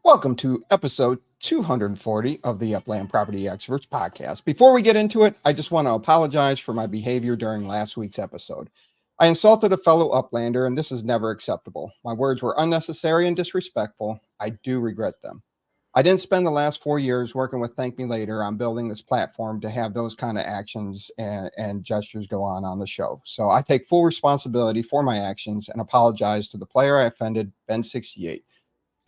Welcome to episode 240 of the Upland Property Experts Podcast. Before we get into it, I just want to apologize for my behavior during last week's episode. I insulted a fellow Uplander, and this is never acceptable. My words were unnecessary and disrespectful. I do regret them. I didn't spend the last 4 years working with ThankMeLater on building this platform to have those kind of actions and gestures go on the show. So I take full responsibility for my actions and apologize to the player I offended, Ben68.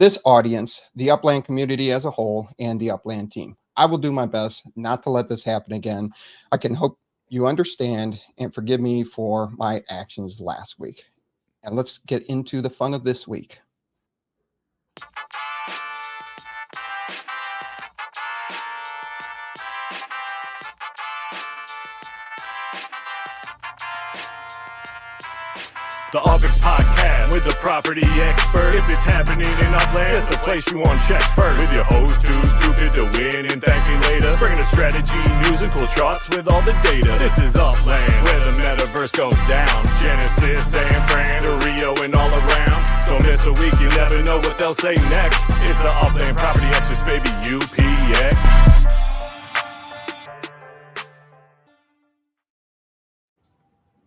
This audience, the Upland community as a whole, and the Upland team. I will do my best not to let this happen again. I can hope you understand and forgive me for my actions last week. And let's get into the fun of this week. The UPX Podcast with the property expert. If it's happening in Upland, it's the place you want to check first. With your host, too stupid to win and thank me later. Bringing the strategy, news, and cool charts with all the data. This is Upland, where the metaverse goes down. Genesis, San Fran, to Rio, and all around. Don't miss a week, you never know what they'll say next. It's the Upland Property Experts, baby, UPX.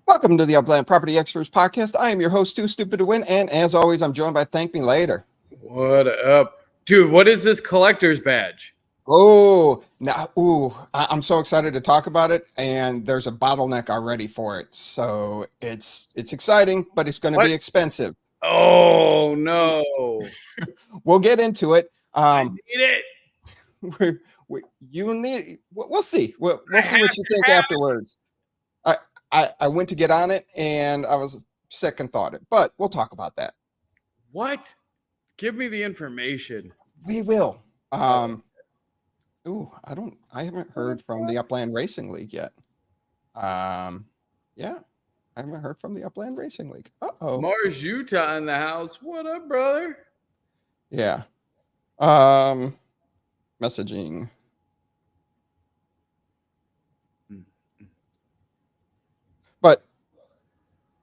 Welcome to the Upland Property Experts Podcast. I am your host, Too Stupid to Win, and as always, I'm joined by ThankMeLater. What up? Dude, what is this collector's badge? I'm so excited to talk about it, and there's a bottleneck already for it. So it's exciting, but it's going to be expensive. Oh, no. We'll get into it. I need it. We'll see. We'll see what you think afterwards. I went to get on it, and I was second thought it, but we'll talk about that. What? Give me the information. We will. I haven't heard from the Upland Racing League yet. I haven't heard from the Upland Racing League. Mars, Utah in the house. What up, brother? Yeah. Messaging. But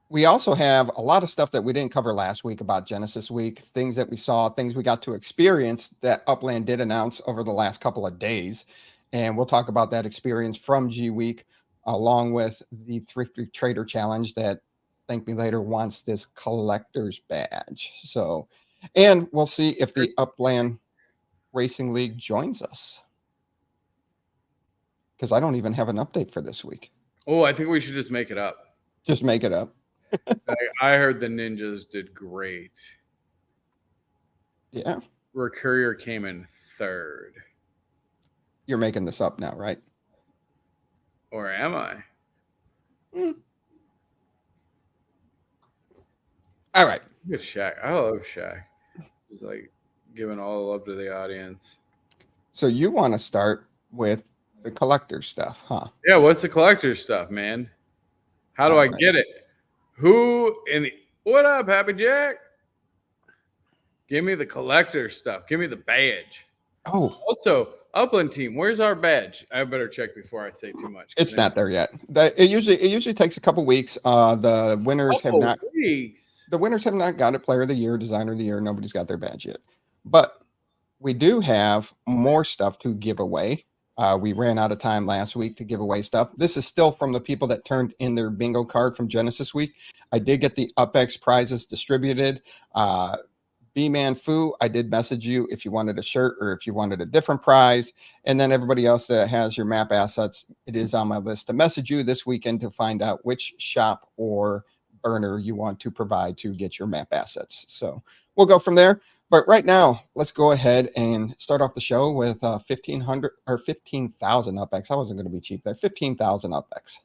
we also have a lot of stuff that we didn't cover last week about Genesis Week, things that we saw, things we got to experience that Upland did announce over the last couple of days. And we'll talk about that experience from G Week, along with the Thrifty Trader Challenge that ThankMeLater wants this collector's badge. So, and we'll see if the Upland Racing League joins us, because I don't even have an update for this week. Oh, I think we should just make it up. Just make it up. I heard the Ninjas did great. Yeah. Courier came in third. You're making this up now, right? Or am I? All right. Good Shaq. I love Shaq. He's like giving all the love to the audience. So you want to start with the collector stuff, huh? Yeah, what's the collector stuff, man? How do I get it? What up, Happy Jack? Give me the collector stuff. Give me the badge. Oh. Also, Upland team, where's our badge? I better check before I say too much. It's not there yet. It usually takes a couple weeks. The winners have not got it. Player of the year, designer of the year. Nobody's got their badge yet. But we do have more stuff to give away. We ran out of time last week to give away stuff. This is still from the people that turned in their bingo card from Genesis Week. I did get the UPX prizes distributed. B-Man Foo, I did message you if you wanted a shirt or if you wanted a different prize. And then everybody else that has your map assets, it is on my list to message you this weekend to find out which shop or burner you want to provide to get your map assets. So we'll go from there. But right now, let's go ahead and start off the show with 1,500 or 15,000 UPX. I wasn't going to be cheap there. 15,000 UPX.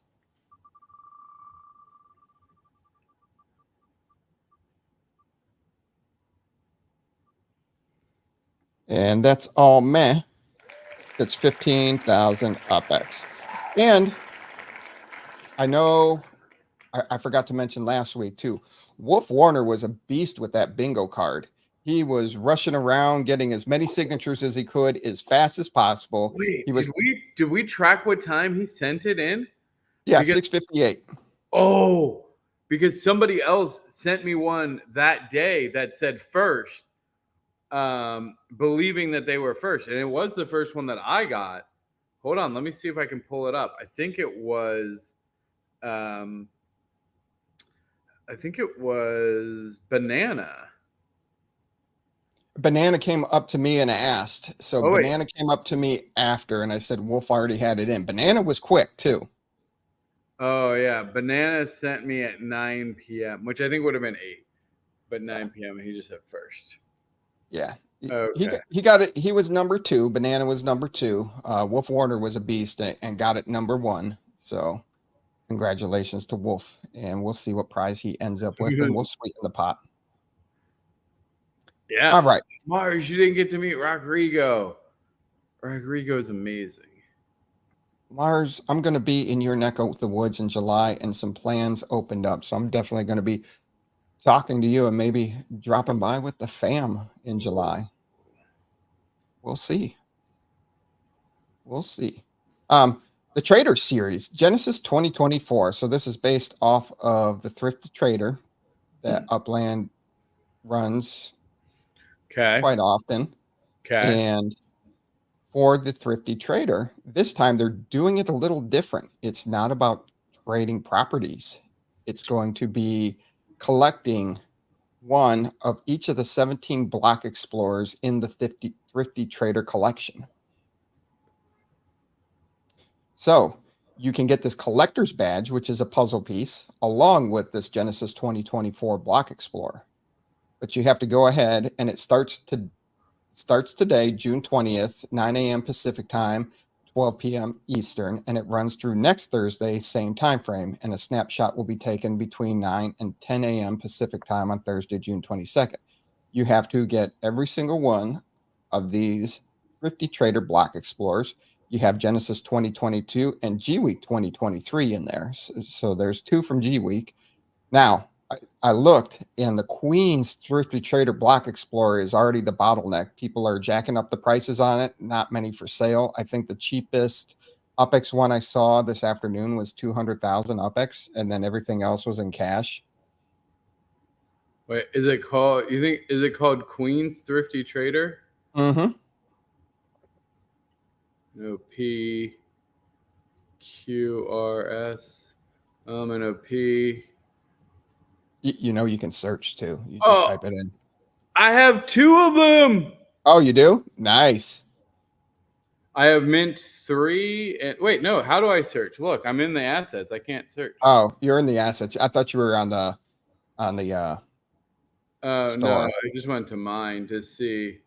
And that's all meh. That's 15,000 UPX. And I know I forgot to mention last week too. Wolf Warner was a beast with that bingo card. He was rushing around, getting as many signatures as he could as fast as possible. Wait, did we track what time he sent it in? Yeah, 6:58. Oh, because somebody else sent me one that day that said first. believing that they were first. And it was the first one that I got. Hold on. Let me see if I can pull it up. I think it was Banana. Banana came up to me and asked. So Banana came up to me after, and I said, Wolf already had it in. Banana was quick, too. Oh, yeah. Banana sent me at 9 p.m., which I think would have been 8. But 9 p.m., he just said first. Yeah. Okay. He got it. He was number 2. Banana was number 2. Wolf Warner was a beast and got it number 1. So congratulations to Wolf. And we'll see what prize he ends up with, and we'll sweeten the pot. Yeah. All right. Mars, you didn't get to meet Rodrigo. Rodrigo is amazing. Mars, I'm going to be in your neck of the woods in July, and some plans opened up. So I'm definitely going to be talking to you and maybe dropping by with the fam in July. We'll see. We'll see. The Trader Series, Genesis 2024. So this is based off of the Thrifty Trader that Upland runs quite often. Okay. And for the Thrifty Trader, this time they're doing it a little different. It's not about trading properties. It's going to be collecting one of each of the 17 block explorers in the Thrifty Trader collection. So you can get this collector's badge, which is a puzzle piece, along with this Genesis 2024 block explorer. But you have to go ahead, and it starts today, June 20th, 9 a.m. Pacific time, 12 p.m. Eastern, and it runs through next Thursday, same time frame, and a snapshot will be taken between 9 and 10 a.m. Pacific time on Thursday, June 22nd. You have to get every single one of these Thrifty Trader block explorers. You have Genesis 2022 and G Week 2023 in there. So there's 2 from G Week. Now, I looked, and the Queen's Thrifty Trader block explorer is already the bottleneck. People are jacking up the prices on it. Not many for sale. I think the cheapest UPX one I saw this afternoon was 200,000 UPX, and then everything else was in cash. Wait, is it called Queen's Thrifty Trader? Mm-hmm. No P Q R S. And a P. You know, you can search too. You just type it in. I have 2 of them. Oh, you do? Nice. I have mint 3. And wait, no. How do I search? Look, I'm in the assets. I can't search. Oh, you're in the assets. I thought you were on the store. No, I just went to mine to see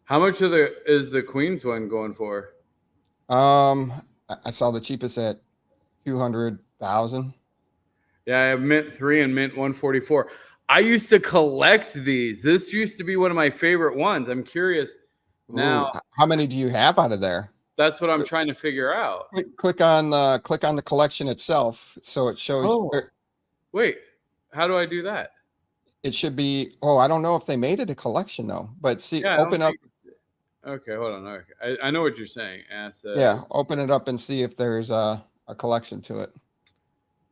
how much is the Queen's one going for. I saw the cheapest at 200,000. Yeah, I have mint 3 and mint 144. I used to collect these. This used to be one of my favorite ones. I'm curious now. Ooh, how many do you have out of there? That's what I'm trying to figure out. Click on the collection itself, so it shows. Wait, how do I do that? It should be. Oh, I don't know if they made it a collection though. But see, open up. Okay, hold on. Okay, I know what you're saying. Asset. Yeah, open it up and see if there's a collection to it.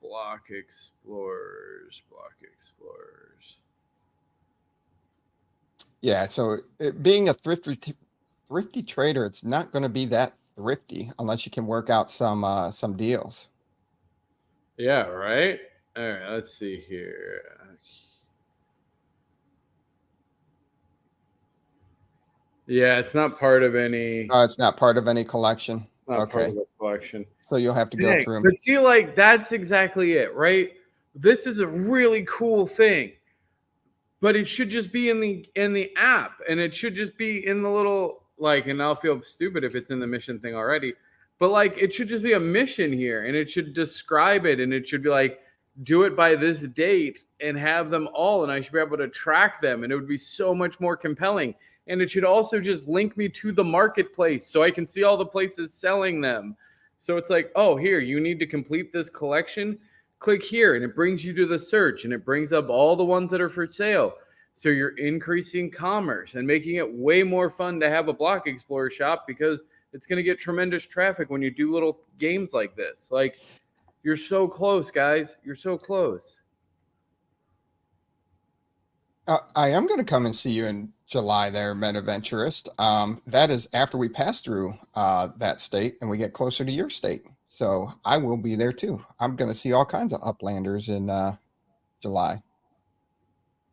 Block explorers. Yeah, so being a thrifty trader, it's not going to be that thrifty unless you can work out some deals. Yeah, right. All right, let's see here. Yeah, it's not part of any. No, it's not part of any collection. Not part of the collection. So you'll have to go through them. But see, like, that's exactly it, right? This is a really cool thing, but it should just be in the app, and it should just be in the little, like, and I'll feel stupid if it's in the mission thing already, but like, it should just be a mission here, and it should describe it, and it should be like, do it by this date and have them all, and I should be able to track them, and it would be so much more compelling. And it should also just link me to the marketplace so I can see all the places selling them. So it's like, oh, here, you need to complete this collection. Click here, and it brings you to the search, and it brings up all the ones that are for sale. So you're increasing commerce and making it way more fun to have a Block Explorer shop, because it's going to get tremendous traffic when you do little games like this. Like, you're so close, guys. You're so close. I am going to come and see you in July there, Metaventurist. That is after we pass through that state and we get closer to your state. So I will be there too. I'm going to see all kinds of Uplanders in July.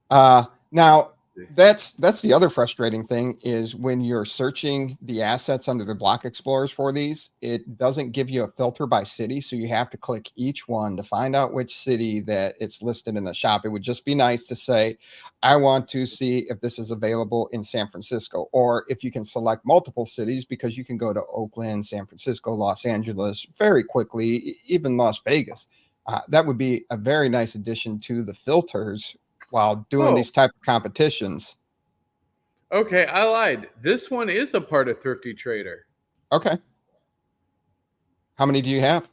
Now, that's the other frustrating thing is when you're searching the assets under the block explorers for these, it doesn't give you a filter by city. So you have to click each one to find out which city that it's listed in the shop. It would just be nice to say, I want to see if this is available in San Francisco, or if you can select multiple cities, because you can go to Oakland, San Francisco, Los Angeles very quickly, even Las Vegas. That would be a very nice addition to the filters while doing these type of competitions. Okay, I lied. This one is a part of Thrifty Trader. Okay. How many do you have?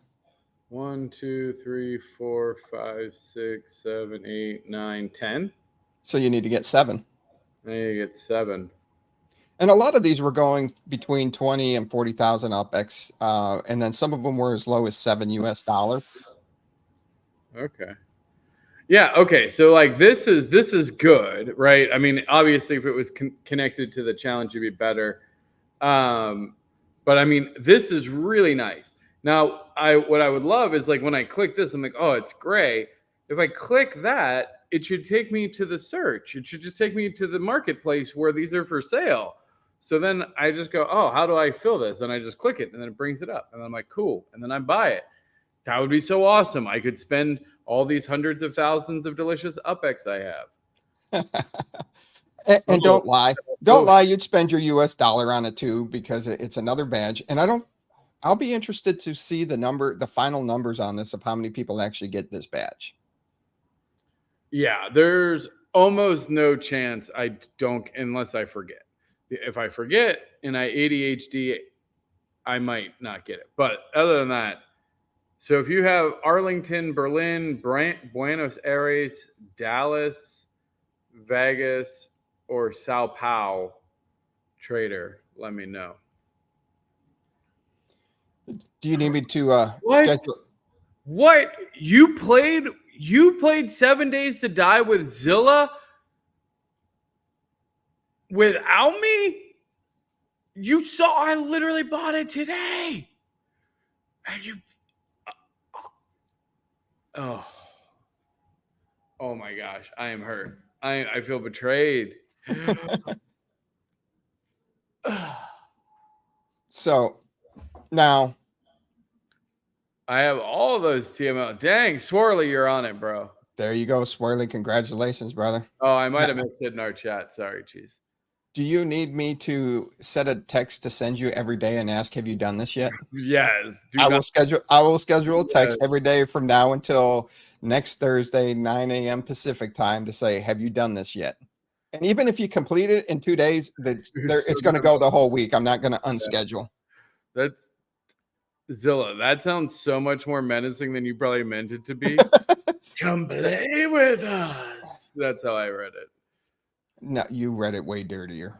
1, 2, 3, 4, 5, 6, 7, 8, 9, 10. So you need to get 7. There you get 7. And a lot of these were going between 20 and 40,000 UPX, and then some of them were as low as $7 US. Okay. Yeah. Okay. So like this is good, right? I mean, obviously, if it was connected to the challenge, it'd be better. But I mean, this is really nice. Now, what I would love is like when I click this, I'm like, oh, it's gray. If I click that, it should take me to the search. It should just take me to the marketplace where these are for sale. So then I just go, oh, how do I fill this? And I just click it, and then it brings it up, and I'm like, cool, and then I buy it. That would be so awesome. I could spend all these hundreds of thousands of delicious UPX I have. and don't lie. You'd spend your US dollar on it too, because it's another badge. And I'll be interested to see the final numbers on this of how many people actually get this badge. Yeah, there's almost no chance I don't, unless I forget. If I forget and I ADHD, I might not get it. But other than that, so if you have Arlington, Berlin, Buenos Aires, Dallas, Vegas, or Sao Paulo trader, let me know. Do you need me to schedule? What? You played 7 Days to Die with Zilla without me? You saw I literally bought it today. And you Oh my gosh, I am hurt. I feel betrayed. So now I have all those TML. Dang, Swirly, you're on it, bro. There you go, Swirly. Congratulations, brother. Oh, I might have missed it in our chat. Sorry, cheese. Do you need me to set a text to send you every day and ask, have you done this yet? Yes. I will schedule a text every day from now until next Thursday, 9 a.m. Pacific time, to say, have you done this yet? And even if you complete it in 2 days, it's going to go the whole week. I'm not going to unschedule. That's Zilla. That sounds so much more menacing than you probably meant it to be. Come play with us. That's how I read it. No, you read it way dirtier.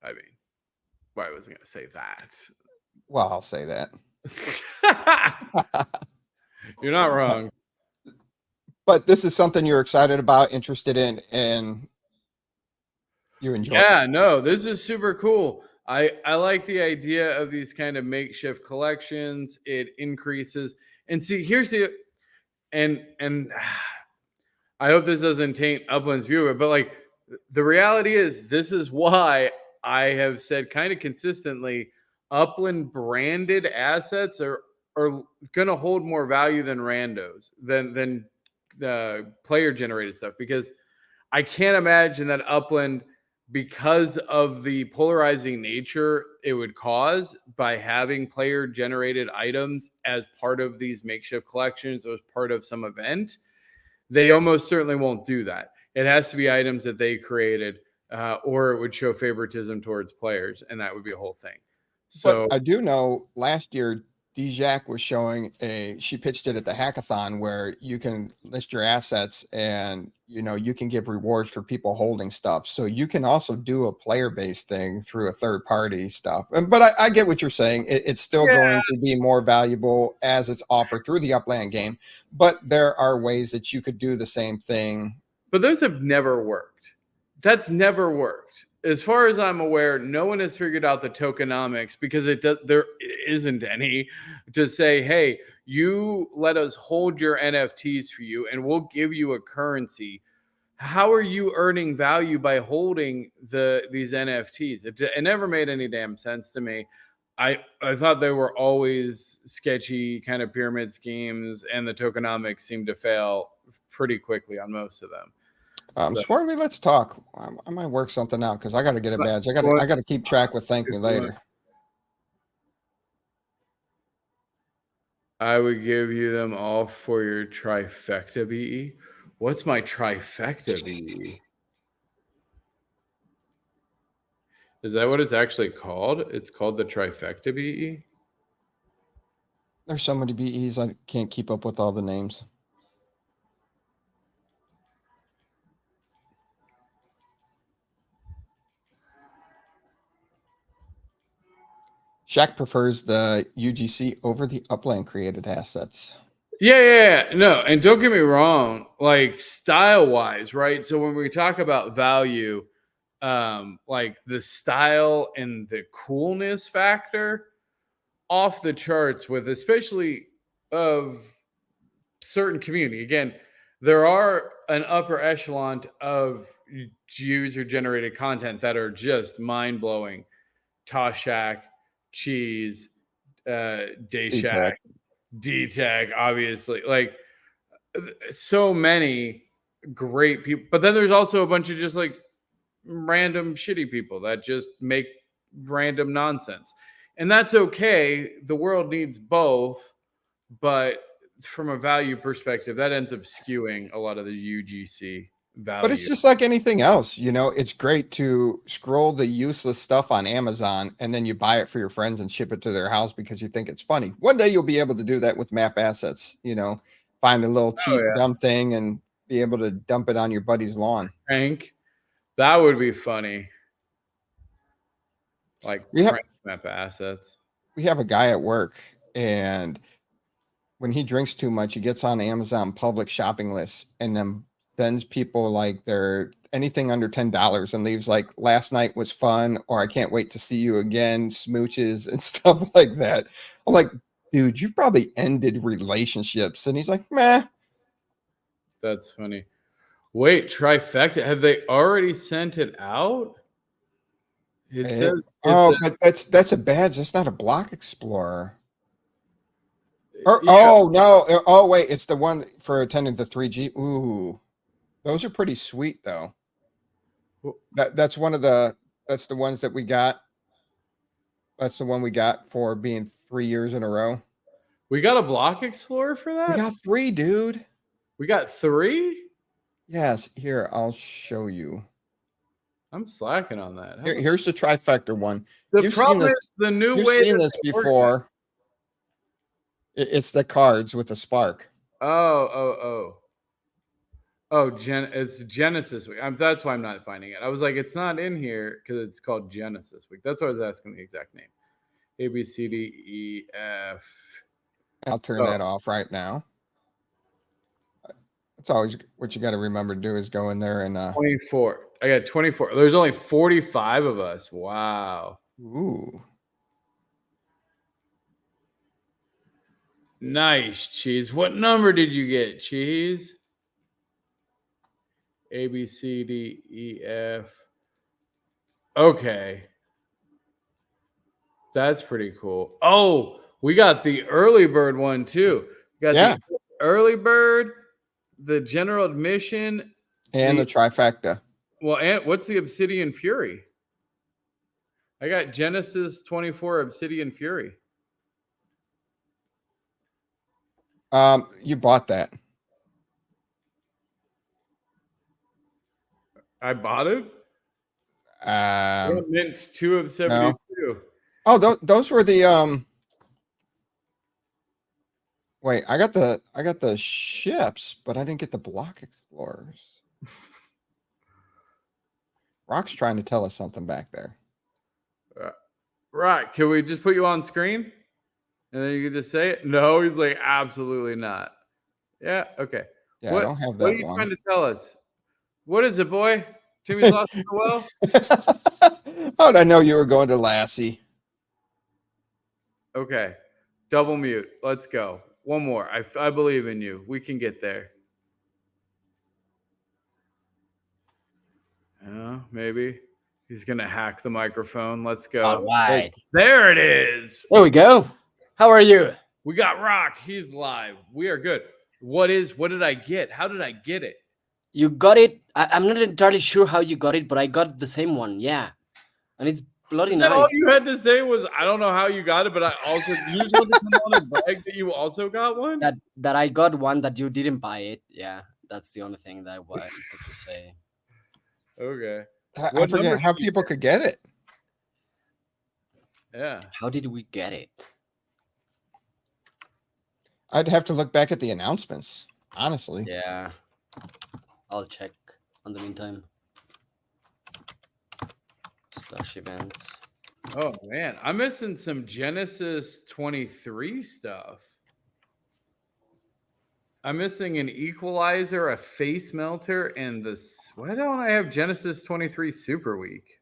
I mean, well, I wasn't going to say that. Well, I'll say that. You're not wrong. But this is something you're excited about, interested in, and you enjoy. Yeah, no, this is super cool. I like the idea of these kind of makeshift collections. It increases. And see, here's the and I hope this doesn't taint Upland's viewer, but like the reality is, this is why I have said kind of consistently, Upland branded assets are going to hold more value than randos, than the player generated stuff, because I can't imagine that Upland, because of the polarizing nature it would cause by having player generated items as part of these makeshift collections or as part of some event, they almost certainly won't do that. It has to be items that they created, or it would show favoritism towards players, and that would be a whole thing. So but I do know last year Dijak was showing she pitched it at the hackathon where you can list your assets and you can give rewards for people holding stuff. So you can also do a player-based thing through a third-party stuff. But I get what you're saying. It's still going to be more valuable as it's offered through the Upland game. But there are ways that you could do the same thing. but those have never worked. That's never worked. As far as I'm aware, no one has figured out the tokenomics because there isn't any to say, hey, you let us hold your NFTs for you and we'll give you a currency. How are you earning value by holding these NFTs? It never made any damn sense to me. I thought they were always sketchy kind of pyramid schemes, and the tokenomics seemed to fail pretty quickly on most of them. Swirly, let's talk. I might work something out because I got to get a badge. I got to keep track with ThankMeLater. I would give you them all for your trifecta BE. What's my trifecta BE? Is that what it's actually called? It's called the trifecta BE? There's so many BEs, I can't keep up with all the names. Shaq prefers the UGC over the Upland created assets. Yeah. No, and don't get me wrong, like style-wise, right? So when we talk about value, like the style and the coolness factor, off the charts with especially of certain community. Again, there are an upper echelon of user-generated content that are just mind-blowing. Toshak, Cheese, Dayshak, D-Tech, obviously, like so many great people. But then there's also a bunch of just like random shitty people that just make random nonsense. And that's okay. The world needs both. But from a value perspective, that ends up skewing a lot of the UGC value. But it's just like anything else. You know, it's great to scroll the useless stuff on Amazon and then you buy it for your friends and ship it to their house because you think it's funny. One day you'll be able to do that with map assets, you know, find a little cheap, dumb thing and be able to dump it on your buddy's lawn. Frank, that would be funny. Like map assets. We have a guy at work, and when he drinks too much, he gets on Amazon public shopping lists and then sends people like their anything under $10 and leaves like last night was fun or I can't wait to see you again, smooches and stuff like that. I'm like, dude, you've probably ended relationships. And he's like, meh. That's funny. Wait, trifecta. Have they already sent it out? It says but that's a badge. That's not a block explorer. Oh no. Oh wait, it's the one for attending the 3G. Ooh. Those are pretty sweet though. That's the ones that we got. That's the one we got for being 3 years in a row. We got a block explorer for that? We got 3, dude. We got 3? Yes. Here, I'll show you. I'm slacking on that. Here's the trifecta one. You've seen this before. It's the cards with the spark. Oh, it's Genesis Week. That's why I'm not finding it. I was like, it's not in here because it's called Genesis Week. That's why I was asking the exact name. A, B, C, D, E, F. I'll turn that off right now. That's always what you got to remember to do is go in there and 24. I got 24. There's only 45 of us. Wow. Ooh. Nice, Cheese. What number did you get, Cheese? A, B, C, D, E, F. Okay. That's pretty cool. Oh, we got the early bird one too. We got the early bird, the general admission, and the trifecta. Well, and what's the Obsidian Fury? I got Genesis 24 Obsidian Fury. You bought that. I bought it. Mint 2 of 72. No. Oh, those were the Wait, I got the ships, but I didn't get the block explorers. Rock's trying to tell us something back there. Right. Can we just put you on screen? And then you can just say it? No, he's like, absolutely not. Yeah, okay. Yeah, I don't have that one. What are you trying to tell us? What is it, boy? Jimmy's lost in the well? How did I know you were going to Lassie? Okay. Double mute. Let's go. One more. I believe in you. We can get there. Maybe. He's going to hack the microphone. Let's go. All right. There it is. There we go. How are you? We got Rock. He's live. We are good. What did I get? How did I get it? You got it. I'm not entirely sure how you got it, but I got the same one. Yeah. And it's bloody nice. All you had to say was, I don't know how you got it, but I also, you just want to come on and brag that you also got one? That I got one that you didn't buy it. Yeah. That's the only thing that I wanted to say. Okay. I forget how people could get it. Yeah. How did we get it? I'd have to look back at the announcements, honestly. Yeah. I'll check on the meantime. / events. Oh, man. I'm missing some Genesis 23 stuff. I'm missing an equalizer, a face melter, and this. Why don't I have Genesis 23 Super Week?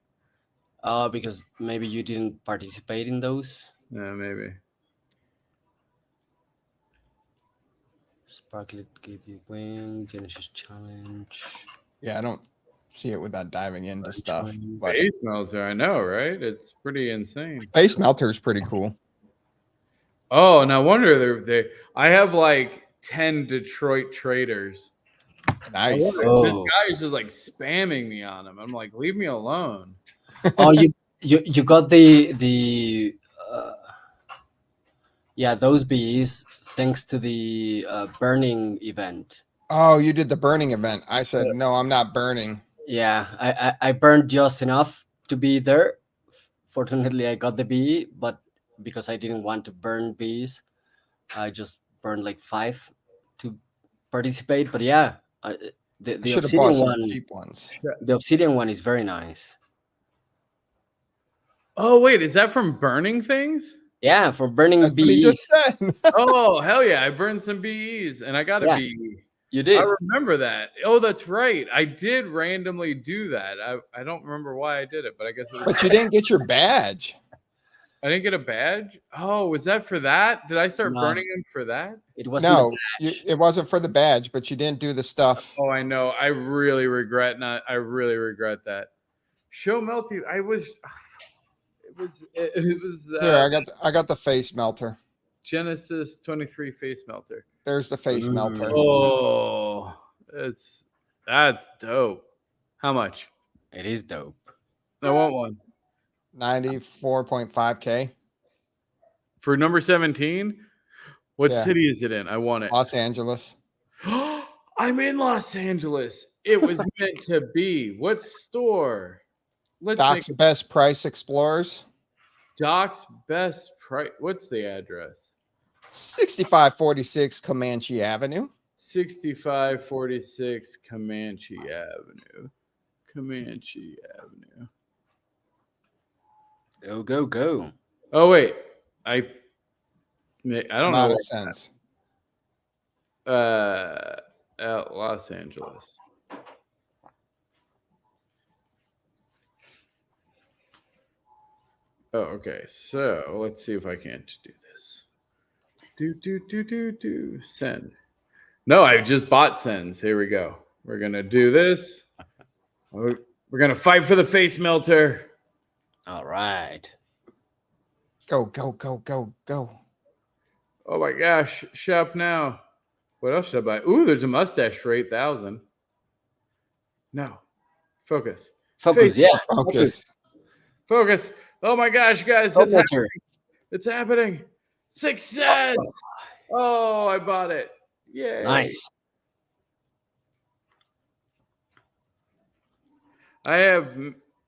Because maybe you didn't participate in those. Yeah, maybe. Sparklet gave you wing. Genesis challenge. Yeah, I don't see it without diving into stuff. But Face melter, I know, right? It's pretty insane. face melter is pretty cool. Oh, no wonder I have like 10 Detroit traders. Nice. This guy is just like spamming me on him. I'm like, leave me alone. Oh, you got the yeah, those bees thanks to the burning event. Oh, you did the burning event. I said, no, I'm not burning. Yeah, I burned just enough to be there. Fortunately, I got the bee, but because I didn't want to burn bees, I just burned like 5 to participate. But yeah, the obsidian one, cheap ones. The obsidian one is very nice. Oh, wait, is that from burning things? Yeah, for burning That's bees. What he just said. Oh, hell yeah. I burned some BEs and I got a BE. You did. I remember that. Oh, that's right. I did randomly do that. I don't remember why I did it, but I guess it was. But you didn't get your badge. I didn't get a badge? Oh, was that for that? Did I start burning them for that? It wasn't. No, it wasn't for the badge, but you didn't do the stuff. Oh, I know. I really regret that. Show Melty. It was Here, I got the face melter. Genesis 23 face melter. There's the face melter. Oh, that's dope. How much? It is dope. I want one. 94.5K. For number 17? What city is it in? I want it. Los Angeles. I'm in Los Angeles. It was meant to be. What store? Doc's Best Price Explorers. Doc's Best Price. What's the address? 6546 Comanche Avenue. 6546 Comanche Avenue. Comanche Avenue. Go. Oh, wait. I don't know. Out of sense. Los Angeles. Oh, okay. So let's see if I can't do this. Do. Send. No, I just bought sends. Here we go. We're going to do this. We're going to fight for the face melter. All right. Go. Oh my gosh. Shop now. What else should I buy? Ooh, there's a mustache for 8,000. No. Focus. Focus. Yeah. Focus. Oh my gosh, guys. It's happening. Success. Oh, I bought it. Yay. Nice. I have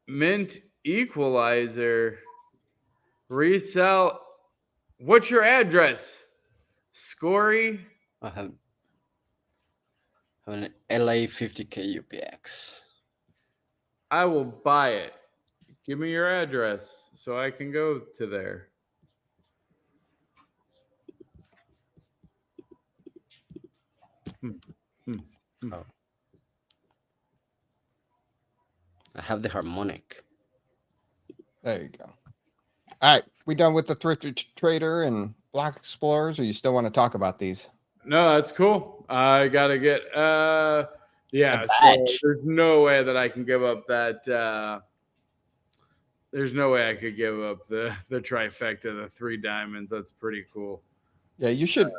mint equalizer. Resell. What's your address? Scory. I have an LA 50K UPX. I will buy it. Give me your address so I can go to there. Oh. I have the harmonic. There you go. All right, we done with the Thrifty Trader and Block Explorers, or you still want to talk about these? No, that's cool. I gotta get yeah. So badge. there's no way that I can give up that. There's no way I could give up the trifecta, the 3 diamonds. That's pretty cool. Yeah, you should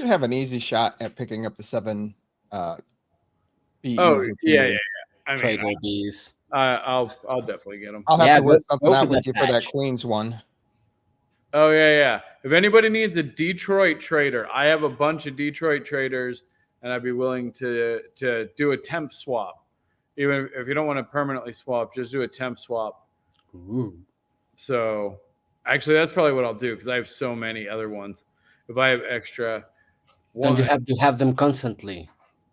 have an easy shot at picking up the 7 BEs. Oh that you yeah, need. yeah. I mean, Trader bees. I'll definitely get them. I'll have Yeah, to work go something out for with that you for that badge. Queens one. Oh yeah. If anybody needs a Detroit trader, I have a bunch of Detroit traders, and I'd be willing to do a temp swap. Even if you don't want to permanently swap, just do a temp swap. Ooh. So actually, that's probably what I'll do because I have so many other ones. If I have extra, Don't you have to have them constantly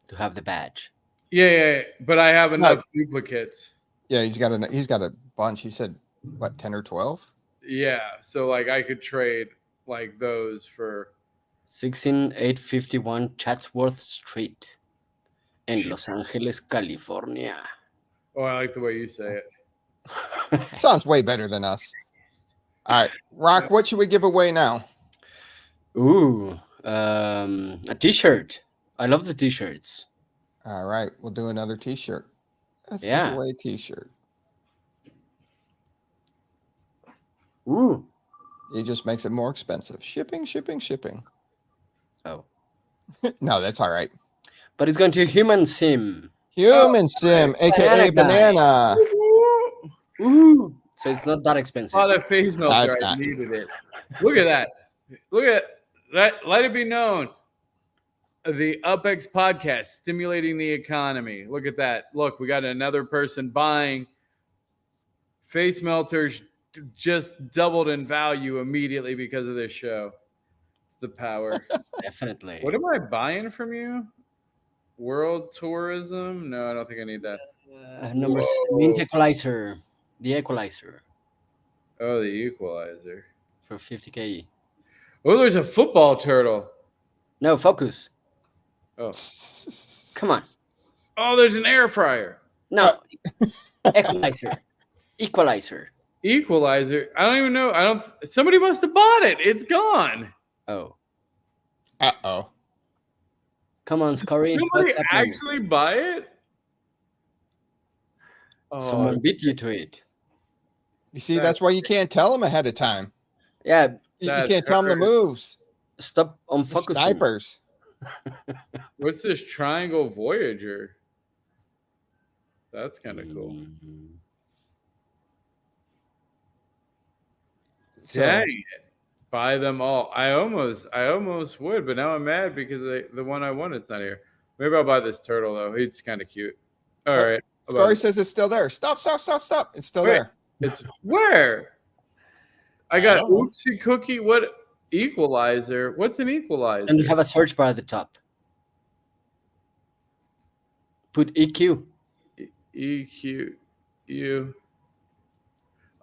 to have the badge? Yeah, but I have enough duplicates. Yeah, he's got a bunch. He said what, 10 or 12? Yeah, so like I could trade like those for 16851 Chatsworth Street in Los Angeles, California. Oh, I like the way you say it. Sounds way better than us. All right, Rock, what should we give away now? Ooh, a t-shirt. I love the t-shirts. All right, we'll do another t-shirt. Let's Yeah. give away a t-shirt. Ooh. It just makes it more expensive. Shipping. Oh. No, that's all right. But it's going to Human Sim. Human Sim, aka Banana. Banana. Ooh. So it's not that expensive. Oh, that face melter, it's I not. needed it. Look at that. Look at that. Let it be known. The UPX Podcast, stimulating the economy. Look at that. Look, we got another person buying. Face melters just doubled in value immediately because of this show. It's the power. Definitely. What am I buying from you? World tourism? No, I don't think I need that. Number 7, Equalizer. The Equalizer Oh, the equalizer. for 50k. Oh, there's a football turtle. No, focus. Oh, Come on. oh, there's an air fryer. No. Equalizer. Equalizer. Equalizer. I don't even know. Somebody must have bought it. It's gone. Oh. Uh-oh. Come on, Scurry. Somebody What's happening? actually buy it? Oh, Someone beat you to it. You see, that's why you can't tell them ahead of time. Yeah. You That can't tell them the hurts. moves. Stop on The focusing. snipers. what's this Triangle Voyager? That's kind of cool. Mhm. So, Dang it. Buy them all. I almost would, but now I'm mad because the one I wanted's not here. Maybe I'll buy this turtle though. He's kind of cute. All right. I'll buy Story it. says it's still there. Stop. It's still Wait. there. It's where? I got don't know. Oopsie Cookie. What equalizer? What's an equalizer? And you have a search bar at the top. Put EQ. EQ.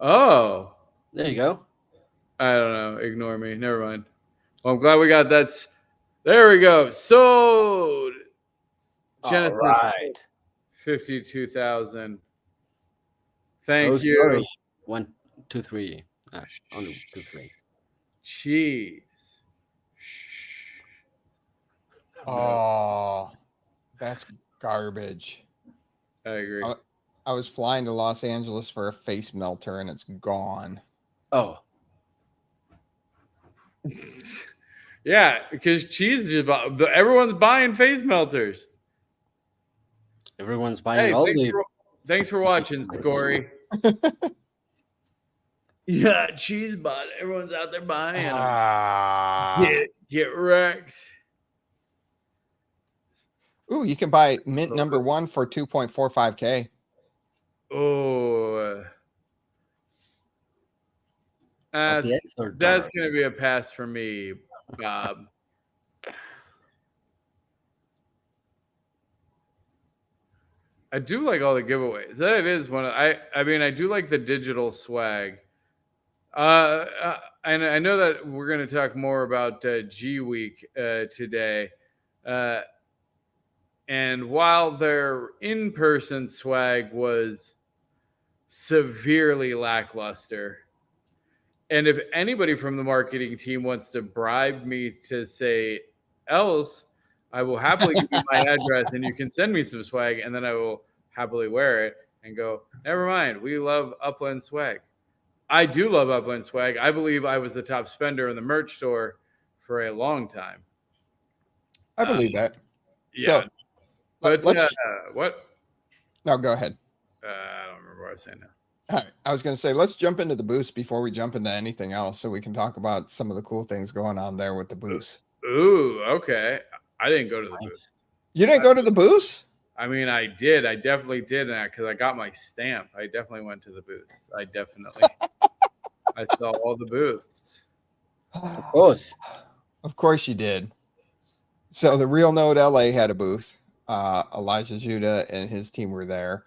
Oh, There you go. I don't know. Ignore me. Never mind. Well, I'm glad we got that. There we go. Sold. Genesis. All right. 52,000. Thank Go you. Scurry. 1, 2, 3. Only 2, 3. Jeez. Oh, that's garbage. I agree. I was flying to Los Angeles for a face melter and it's gone. Oh. Yeah, because cheese is everyone's buying face melters. Everyone's buying Hey, all thanks for watching, Scory. Yeah, cheese bot. Everyone's out there buying them. Ah. Get wrecked. Ooh, you can buy mint number 1 for 2.45K. Oh, that's going to be a pass for me, Bob. I do like all the giveaways. That is one. I mean, I do like the digital swag. And I know that we're going to talk more about G Week today. And while their in-person swag was severely lackluster. And if anybody from the marketing team wants to bribe me to say else, I will happily give you my address and you can send me some swag, and then I will happily wear it and go, never mind, we love Upland swag. I do love Upland swag. I believe I was the top spender in the merch store for a long time. I believe that. Yeah. So, but what? No, go ahead. I don't remember what I was saying now. All right. I was going to say, let's jump into the booths before we jump into anything else so we can talk about some of the cool things going on there with the booths. Ooh, okay. I didn't go to the booth. You didn't go to the booths? I mean, I did. I definitely did, because I got my stamp. I definitely went to the booths. I saw all the booths. Of course. Of course you did. So the Real Node LA had a booth. Elijah Judah and his team were there.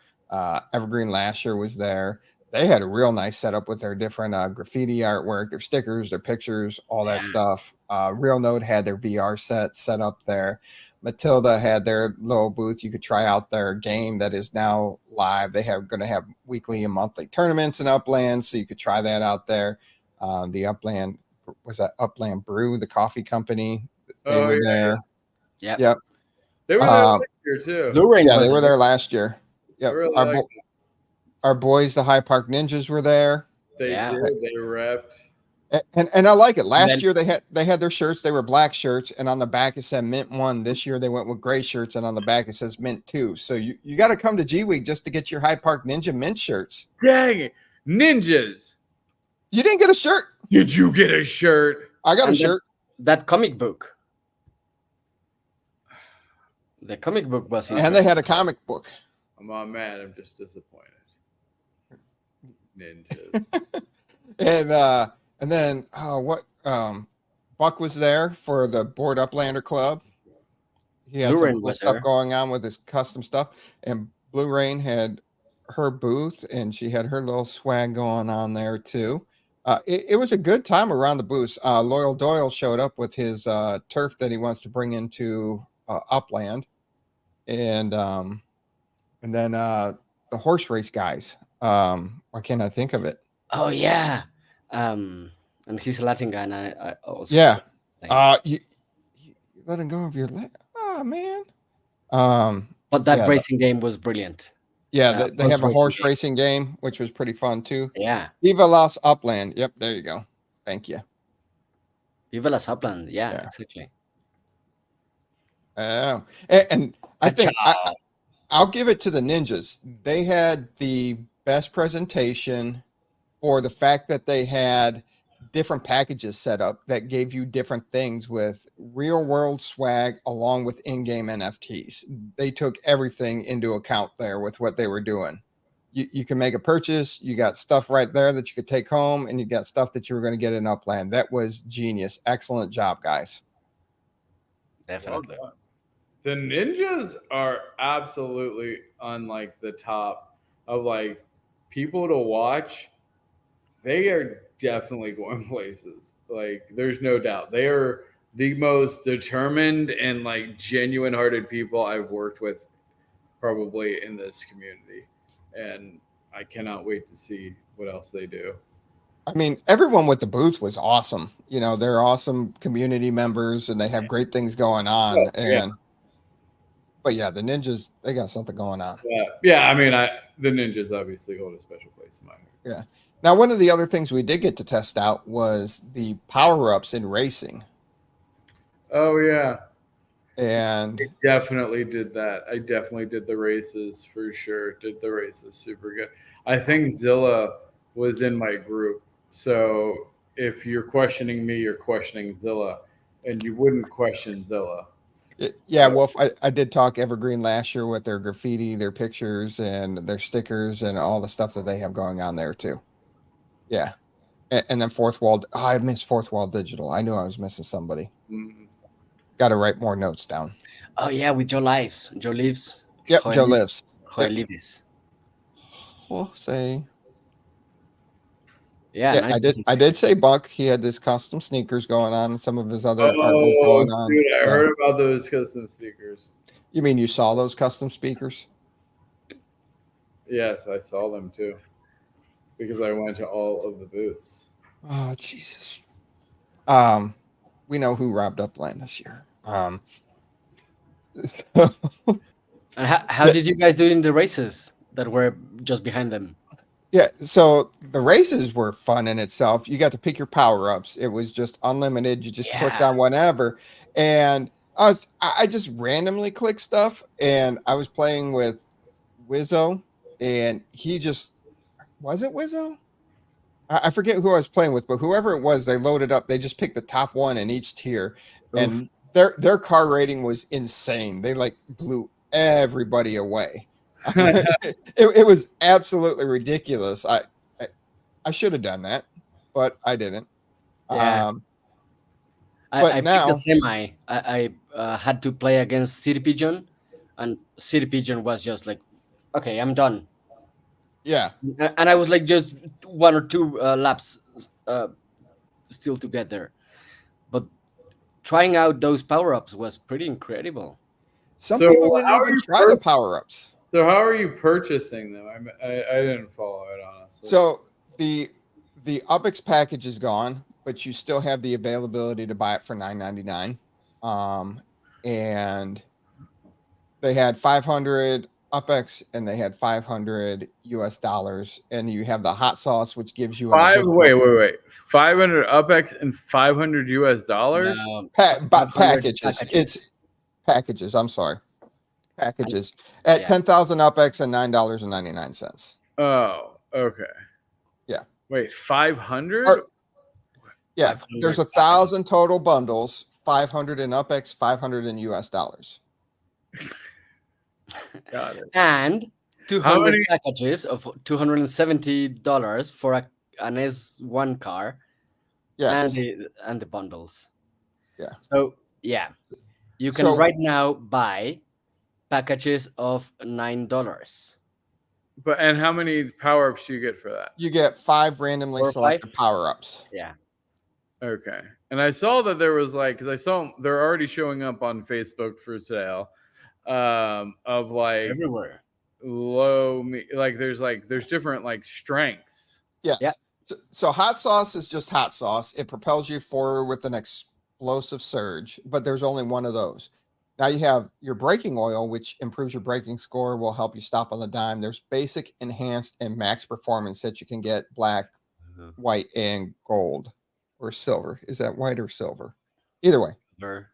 Evergreen Lasher was there. They had a real nice setup with their different graffiti artwork, their stickers, their pictures, all that stuff. Real Node had their VR set up there. Matilda had their little booth. You could try out their game that is now live. They have going to have weekly and monthly tournaments in Upland, so you could try that out there. The Upland, was that Upland Brew, the coffee company? They were there. Yep. They were there last year too. They were there last year. Yep. Really our boys, the High Park Ninjas, were there. They did. They repped. And I like it. Last year they had their shirts. They were black shirts, and on the back it said Mint 1. This year they went with gray shirts, and on the back it says Mint 2. So you got to come to G Week just to get your High Park Ninja Mint shirts. Dang it. Ninjas. You didn't get a shirt? Did you get a shirt? I got a shirt. That comic book. The comic book was and they had a comic book. I'm not mad. I'm just disappointed. Ninjas. and then Buck was there for the Board Uplander Club. He had some cool stuff going on with his custom stuff, and Blue Rain had her booth, and she had her little swag going on there too. It was a good time around the booths. Loyal Doyle showed up with his turf that he wants to bring into Upland, and then the horse race guys. Why can't I think of it? Oh yeah, and he's a Latin guy, and I also you letting go of your leg. Oh man. But that racing game was brilliant. Yeah, they have a horse racing game, which was pretty fun too. Yeah. Viva Las Upland. Yep, there you go. Thank you. Viva Las Upland. Yeah. Exactly. And I think I'll give it to the Ninjas. They had the best presentation for the fact that they had different packages set up that gave you different things with real world swag along with in-game NFTs. They took everything into account there with what they were doing. You can make a purchase. You got stuff right there that you could take home, and you got stuff that you were going to get in Upland. That was genius. Excellent job, guys. Definitely. Well, the Ninjas are absolutely on like the top of like people to watch. They are definitely going places. Like there's no doubt. They are the most determined and like genuine hearted people I've worked with probably in this community. And I cannot wait to see what else they do. I mean, everyone with the booth was awesome. You know, they're awesome community members and they have great things going on. But yeah, the Ninjas, they got something going on. Yeah. I mean, the Ninjas obviously hold a special place in my heart. Yeah. Now, one of the other things we did get to test out was the power-ups in racing. Oh, yeah. And I definitely did that. I definitely did the races for sure. Did the races super good. I think Zilla was in my group. So if you're questioning me, you're questioning Zilla. And you wouldn't question Zilla. Yeah, well, I did talk Evergreen last year with their graffiti, their pictures, and their stickers, and all the stuff that they have going on there too. Yeah, and then Fourth Wall. Oh, I missed Fourth Wall Digital. I knew I was missing somebody. Mm-hmm. Got to write more notes down. Oh yeah, with Joe Lives. Joe Lives. Yep, Joe Lives. Jose. Yeah, nice. I did say Buck. He had his custom sneakers going on, and some of his other artwork going on. Dude, I heard about those custom sneakers. You mean you saw those custom speakers? Yes, I saw them too. because I went to all of the booths. Oh Jesus. We know who robbed Upland this year. So, And how did you guys do in the races that were just behind them? yeah, so the races were fun in itself. You got to pick your power ups. It was just unlimited. You just clicked on whatever, and I just randomly clicked stuff, and I was playing with Wizzo, and he just was it Wizzo? I forget who I was playing with, but whoever it was, they loaded up. They just picked the top one in each tier, and their car rating was insane. They like blew everybody away. It was absolutely ridiculous. I should have done that, but I didn't. Yeah. I now, picked a semi. I had to play against City Pigeon, and City Pigeon was just like, okay, I'm done. Yeah. And I was like just 1 or 2 laps still to get there. But trying out those power-ups was pretty incredible. Some people didn't even try the power-ups. So how are you purchasing them? I didn't follow it, honestly. So the UPX package is gone, but you still have the availability to buy it for $9.99. And they had 500 UPX and they had 500 US dollars, and you have the hot sauce, which gives you wait. 500 UPX and 500 US dollars? Packages. It's packages. I'm sorry. Packages at 10,000 UPX and $9.99. Oh, okay. Yeah. Wait, 500? Yeah, there's 1,000 total bundles, 500 in UPX, 500 in US dollars. Got it. And 200 packages of $270 for an S1 car. Yes. And the bundles. Yeah. So yeah, you can right now buy packages of $9. And how many power-ups do you get for that? You get 5 randomly selected power-ups. Yeah. Okay. And I saw that there was because I saw they're already showing up on Facebook for sale. Of like everywhere. There's different strengths. Yes. Yeah. So hot sauce is just hot sauce. It propels you forward with an explosive surge, but there's only one of those. Now you have your braking oil, which improves your braking score, will help you stop on the dime. There's basic, enhanced, and max performance that you can get black, white, and gold or silver. Is that white or silver? Either way. Sure.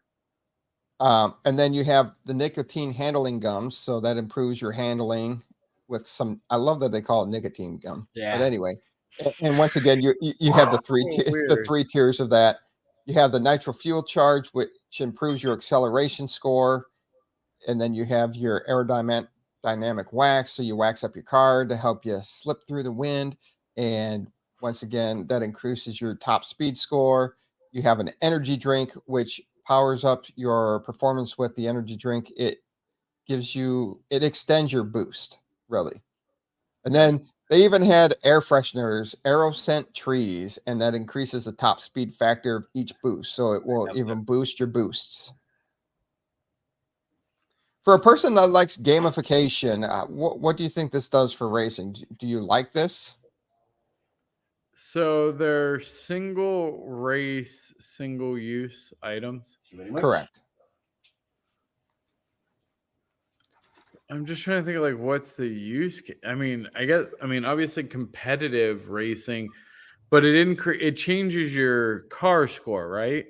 And then you have the nicotine handling gums, so that improves your handling with some. I love that they call it nicotine gum. Yeah. But anyway, and once again, you have the three tiers of that. You have the nitro fuel charge, which improves your acceleration score, and then you have your aerodynamic wax, so you wax up your car to help you slip through the wind, and once again, that increases your top speed score. You have an energy drink, which powers up your performance with the energy drink. It extends your boost, really. And then they even had air fresheners, Aero Scent Trees, and that increases the top speed factor of each boost. So it will even boost your boosts. For a person that likes gamification, what do you think this does for racing? Do you like this? So they're single race, single use items. Correct. I'm just trying to think of what's the use case. Obviously competitive racing, but it changes your car score, right?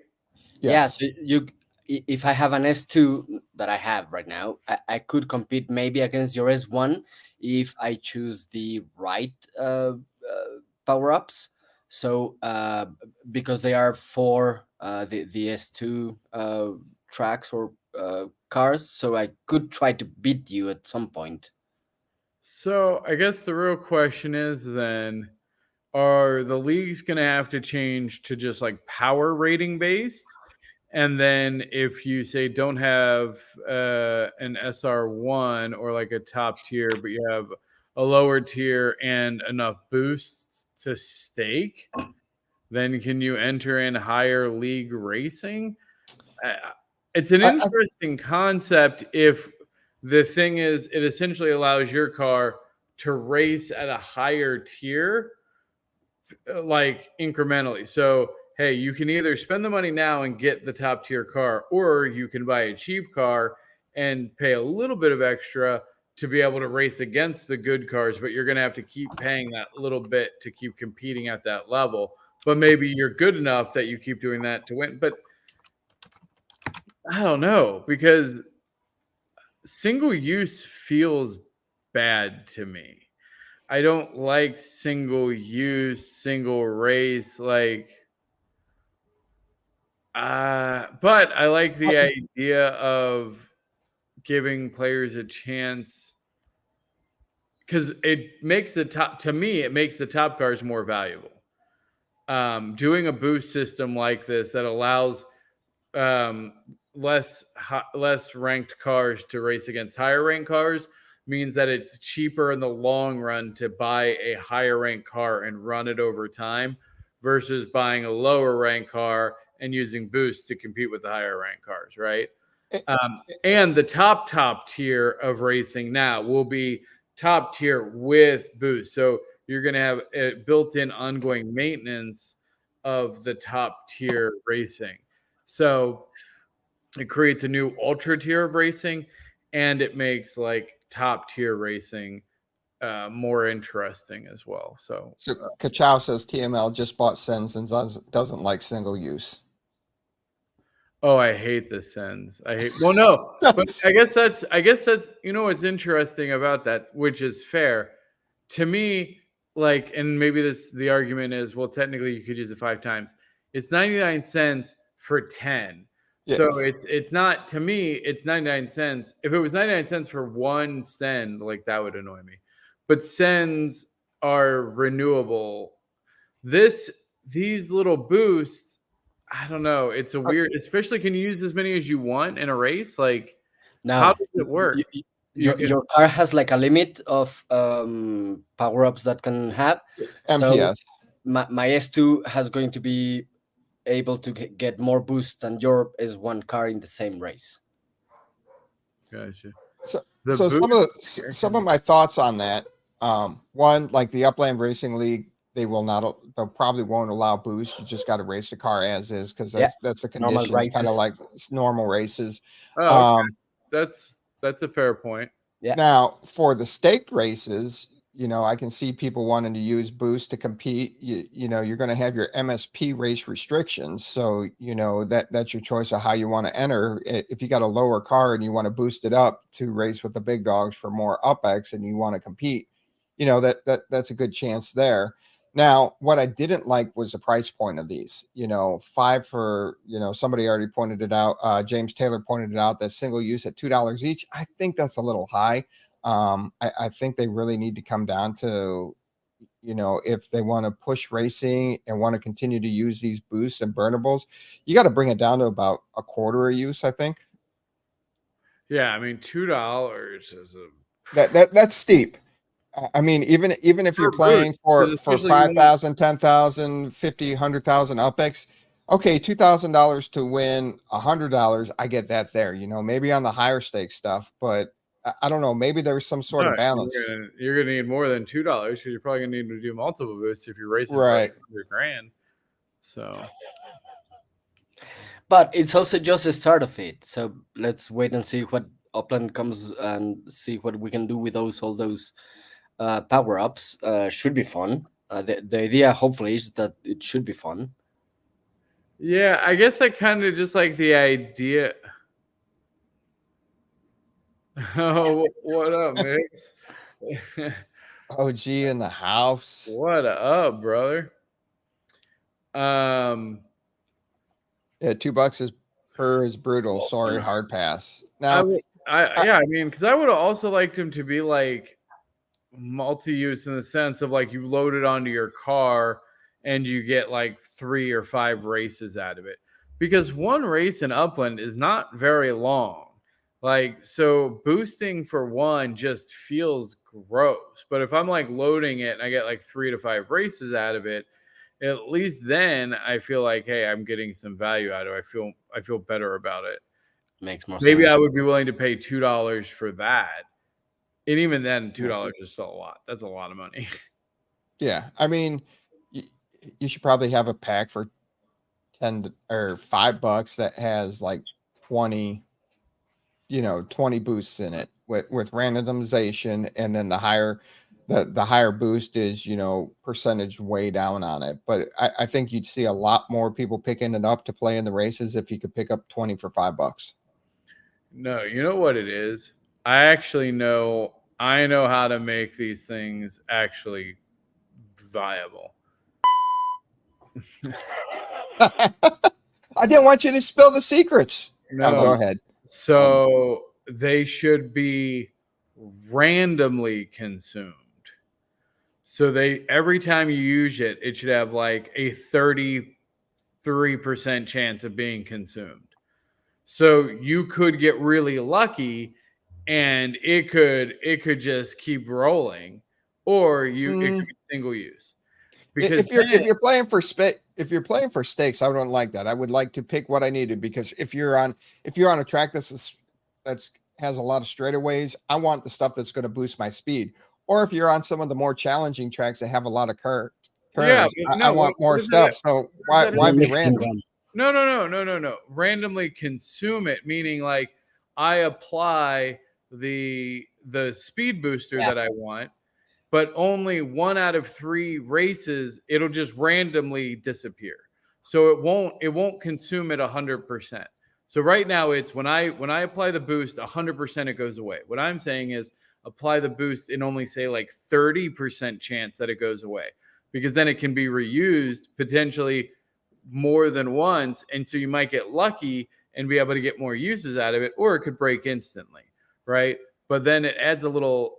Yes. Yeah. So if I have an S2 that I have right now, I could compete maybe against your S1 if I choose the right power-ups. So because they are for the S2 tracks or cars, so I could try to beat you at some point. So I guess the real question is then, are the leagues going to have to change to just power rating based? And then if you say don't have an SR1 or a top tier, but you have a lower tier and enough boosts to stake, then can you enter in higher league racing? It's an interesting concept if the thing is it essentially allows your car to race at a higher tier, like incrementally. So, hey, you can either spend the money now and get the top tier car, or you can buy a cheap car and pay a little bit of extra to be able to race against the good cars, but you're going to have to keep paying that little bit to keep competing at that level. But maybe you're good enough that you keep doing that to win. But I don't know, because single use feels bad to me. I don't like single use, single race, like but I like the idea of giving players a chance, because it makes the top cars more valuable. Doing a boost system like this that allows less ranked cars to race against higher ranked cars means that it's cheaper in the long run to buy a higher ranked car and run it over time versus buying a lower ranked car and using boost to compete with the higher ranked cars, right? And the top tier of racing now will be top tier with boost. So you're going to have a built-in ongoing maintenance of the top tier racing. So it creates a new ultra tier of racing, and it makes like top tier racing more interesting as well. So Kachow says TML just bought Sens and doesn't like single use. Oh, I hate the Sens. Well, no, but I guess that's what's interesting about that, which is fair to me. Like, and maybe the argument is, well, technically you could use it 5 times. It's 99 cents for 10. Yeah. So it's not, to me, it's 99 cents. If it was 99 cents for 1 Sen, like that would annoy me. But Sens are renewable. These little boosts, I don't know. It's a weird, especially, can you use as many as you want in a race? Like, now, how does it work? Your car has like a limit of power-ups that can have. MPS. So my S2 has going to be able to get more boost than your S1 car in the same race. Gotcha. So some of my thoughts on that. One, like the Upland Racing League, they'll probably won't allow boost. You just got to race the car as is, because that's the conditions, kind of like normal races. Oh, okay. That's a fair point. Yeah. Now for the staked races, I can see people wanting to use boost to compete. You're going to have your MSP race restrictions, so that's your choice of how you want to enter. If you got a lower car and you want to boost it up to race with the big dogs for more UPX and you want to compete, that's a good chance there. Now, what I didn't like was the price point of these. 5 for, somebody already pointed it out. James Taylor pointed it out, that single use at $2 each. I think that's a little high. I think they really need to come down to, if they want to push racing and want to continue to use these boosts and burnables, you got to bring it down to about a quarter a use, I think. Yeah, I mean, $2 is that's steep. I mean, even if you're playing for 5,000, 10,000, 50, 100,000 UPX, okay, $2,000 to win $100, I get that there. Maybe on the higher stake stuff, but I don't know. Maybe there's some sort of balance. You're gonna need more than $2, because you're probably gonna need to do multiple boosts if you're racing right for $100,000. So, but it's also just the start of it. So let's wait and see what Upland comes and see what we can do with all those power-ups. Should be fun. The idea, hopefully, is that it should be fun. Yeah, I guess I kind of just like the idea. Oh, what up, Mix? OG in the house. What up, brother? Yeah, $2 is brutal. Sorry, hard pass. Now, I mean, because I would have also liked him to be like multi-use, in the sense of like you load it onto your car and you get like 3 or 5 races out of it, because one race in Upland is not very long. Like, so boosting for one just feels gross. But if I'm like loading it and I get like 3 to 5 races out of it, at least then I feel like, hey, I'm getting some value out of it. I feel better about it. Makes more sense. Maybe I would be willing to pay $2 for that. And even then, $2 is still a lot. That's a lot of money. Yeah. I mean, you should probably have a pack for $10 or $5 that has like 20 boosts in it with randomization, and then the higher boost is percentage way down on it. But I think you'd see a lot more people picking it up to play in the races if you could pick up 20 for $5. No, you know what it is? I know how to make these things actually viable. I didn't want you to spill the secrets. No, go ahead. So they should be randomly consumed. So every time you use it, it should have like a 33% chance of being consumed. So you could get really lucky and it could just keep rolling, or it could be single use. Because if you're playing for stakes, I wouldn't like that. I would like to pick what I needed, because if you're on a track that's has a lot of straightaways, I want the stuff that's going to boost my speed. Or if you're on some of the more challenging tracks that have a lot of curves, I want more stuff. So why be random? No. Randomly consume it, meaning like I apply the speed booster that I want, but only 1 out of 3 races, it'll just randomly disappear. So it won't consume it 100%. So right now it's when I apply the boost, 100% it goes away. What I'm saying is apply the boost and only say like 30% chance that it goes away, because then it can be reused potentially more than once. And so you might get lucky and be able to get more uses out of it, or it could break instantly, right? But then it adds a little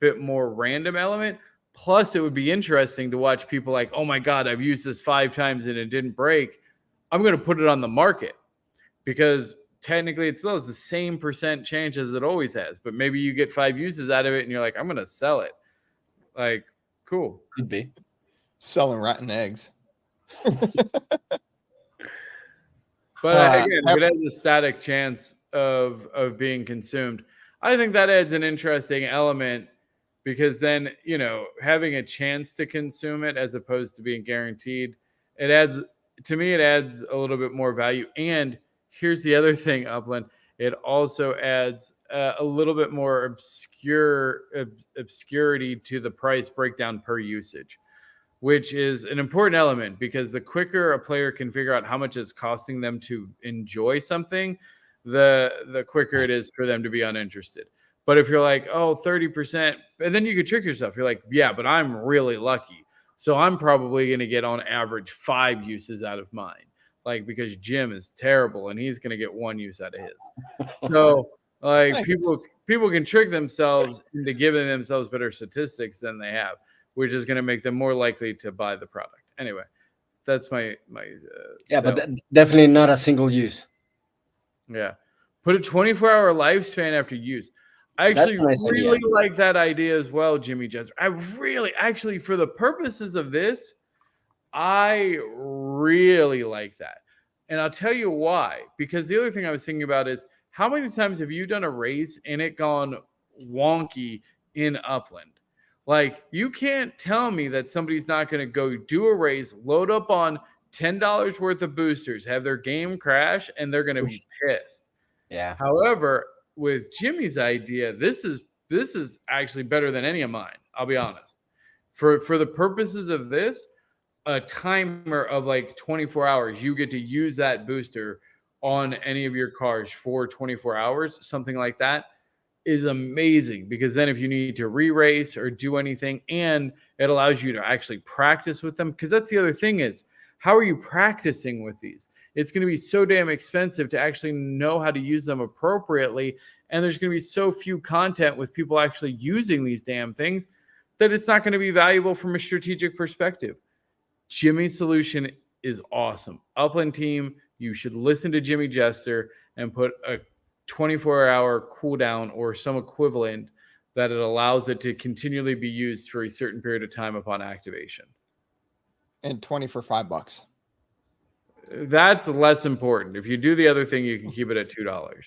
bit more random element. Plus, it would be interesting to watch people like, oh my God, I've used this 5 times and it didn't break. I'm going to put it on the market, because technically it still has the same percent chance as it always has. But maybe you get 5 uses out of it and you're like, I'm going to sell it. Like, cool. Could be. Selling rotten eggs. But again, if it has a static chance of being consumed, I think that adds an interesting element, because then, having a chance to consume it as opposed to being guaranteed, it adds a little bit more value. And here's the other thing, Upland, it also adds a little bit more obscurity to the price breakdown per usage, which is an important element, because the quicker a player can figure out how much it's costing them to enjoy something, the quicker it is for them to be uninterested. But if you're like, 30%, and then you could trick yourself. You're like, yeah, but I'm really lucky, so I'm probably going to get on average 5 uses out of mine, like, because Jim is terrible and he's going to get 1 use out of his. So like people can trick themselves into giving themselves better statistics than they have, which is going to make them more likely to buy the product. Anyway, that's my but definitely not a single use. Yeah. Put a 24-hour lifespan after use. I actually really like that idea as well, Jimmy Jester. I really, actually, for the purposes of this, I really like that. And I'll tell you why. Because the other thing I was thinking about is, how many times have you done a race and it gone wonky in Upland? Like, you can't tell me that somebody's not going to go do a race, load up on $10 worth of boosters, have their game crash, and they're going to be pissed. Yeah. However, with Jimmy's idea, this is actually better than any of mine. I'll be honest. For the purposes of this, a timer of like 24 hours, you get to use that booster on any of your cars for 24 hours, something like that, is amazing, because then if you need to re-race or do anything, and it allows you to actually practice with them, because that's the other thing is, how are you practicing with these? It's going to be so damn expensive to actually know how to use them appropriately, and there's going to be so few content with people actually using these damn things that it's not going to be valuable from a strategic perspective. Jimmy's solution is awesome. Upland team, you should listen to Jimmy Jester and put a 24-hour cooldown or some equivalent that it allows it to continually be used for a certain period of time upon activation. And 20 for $5. That's less important. If you do the other thing, you can keep it at $2.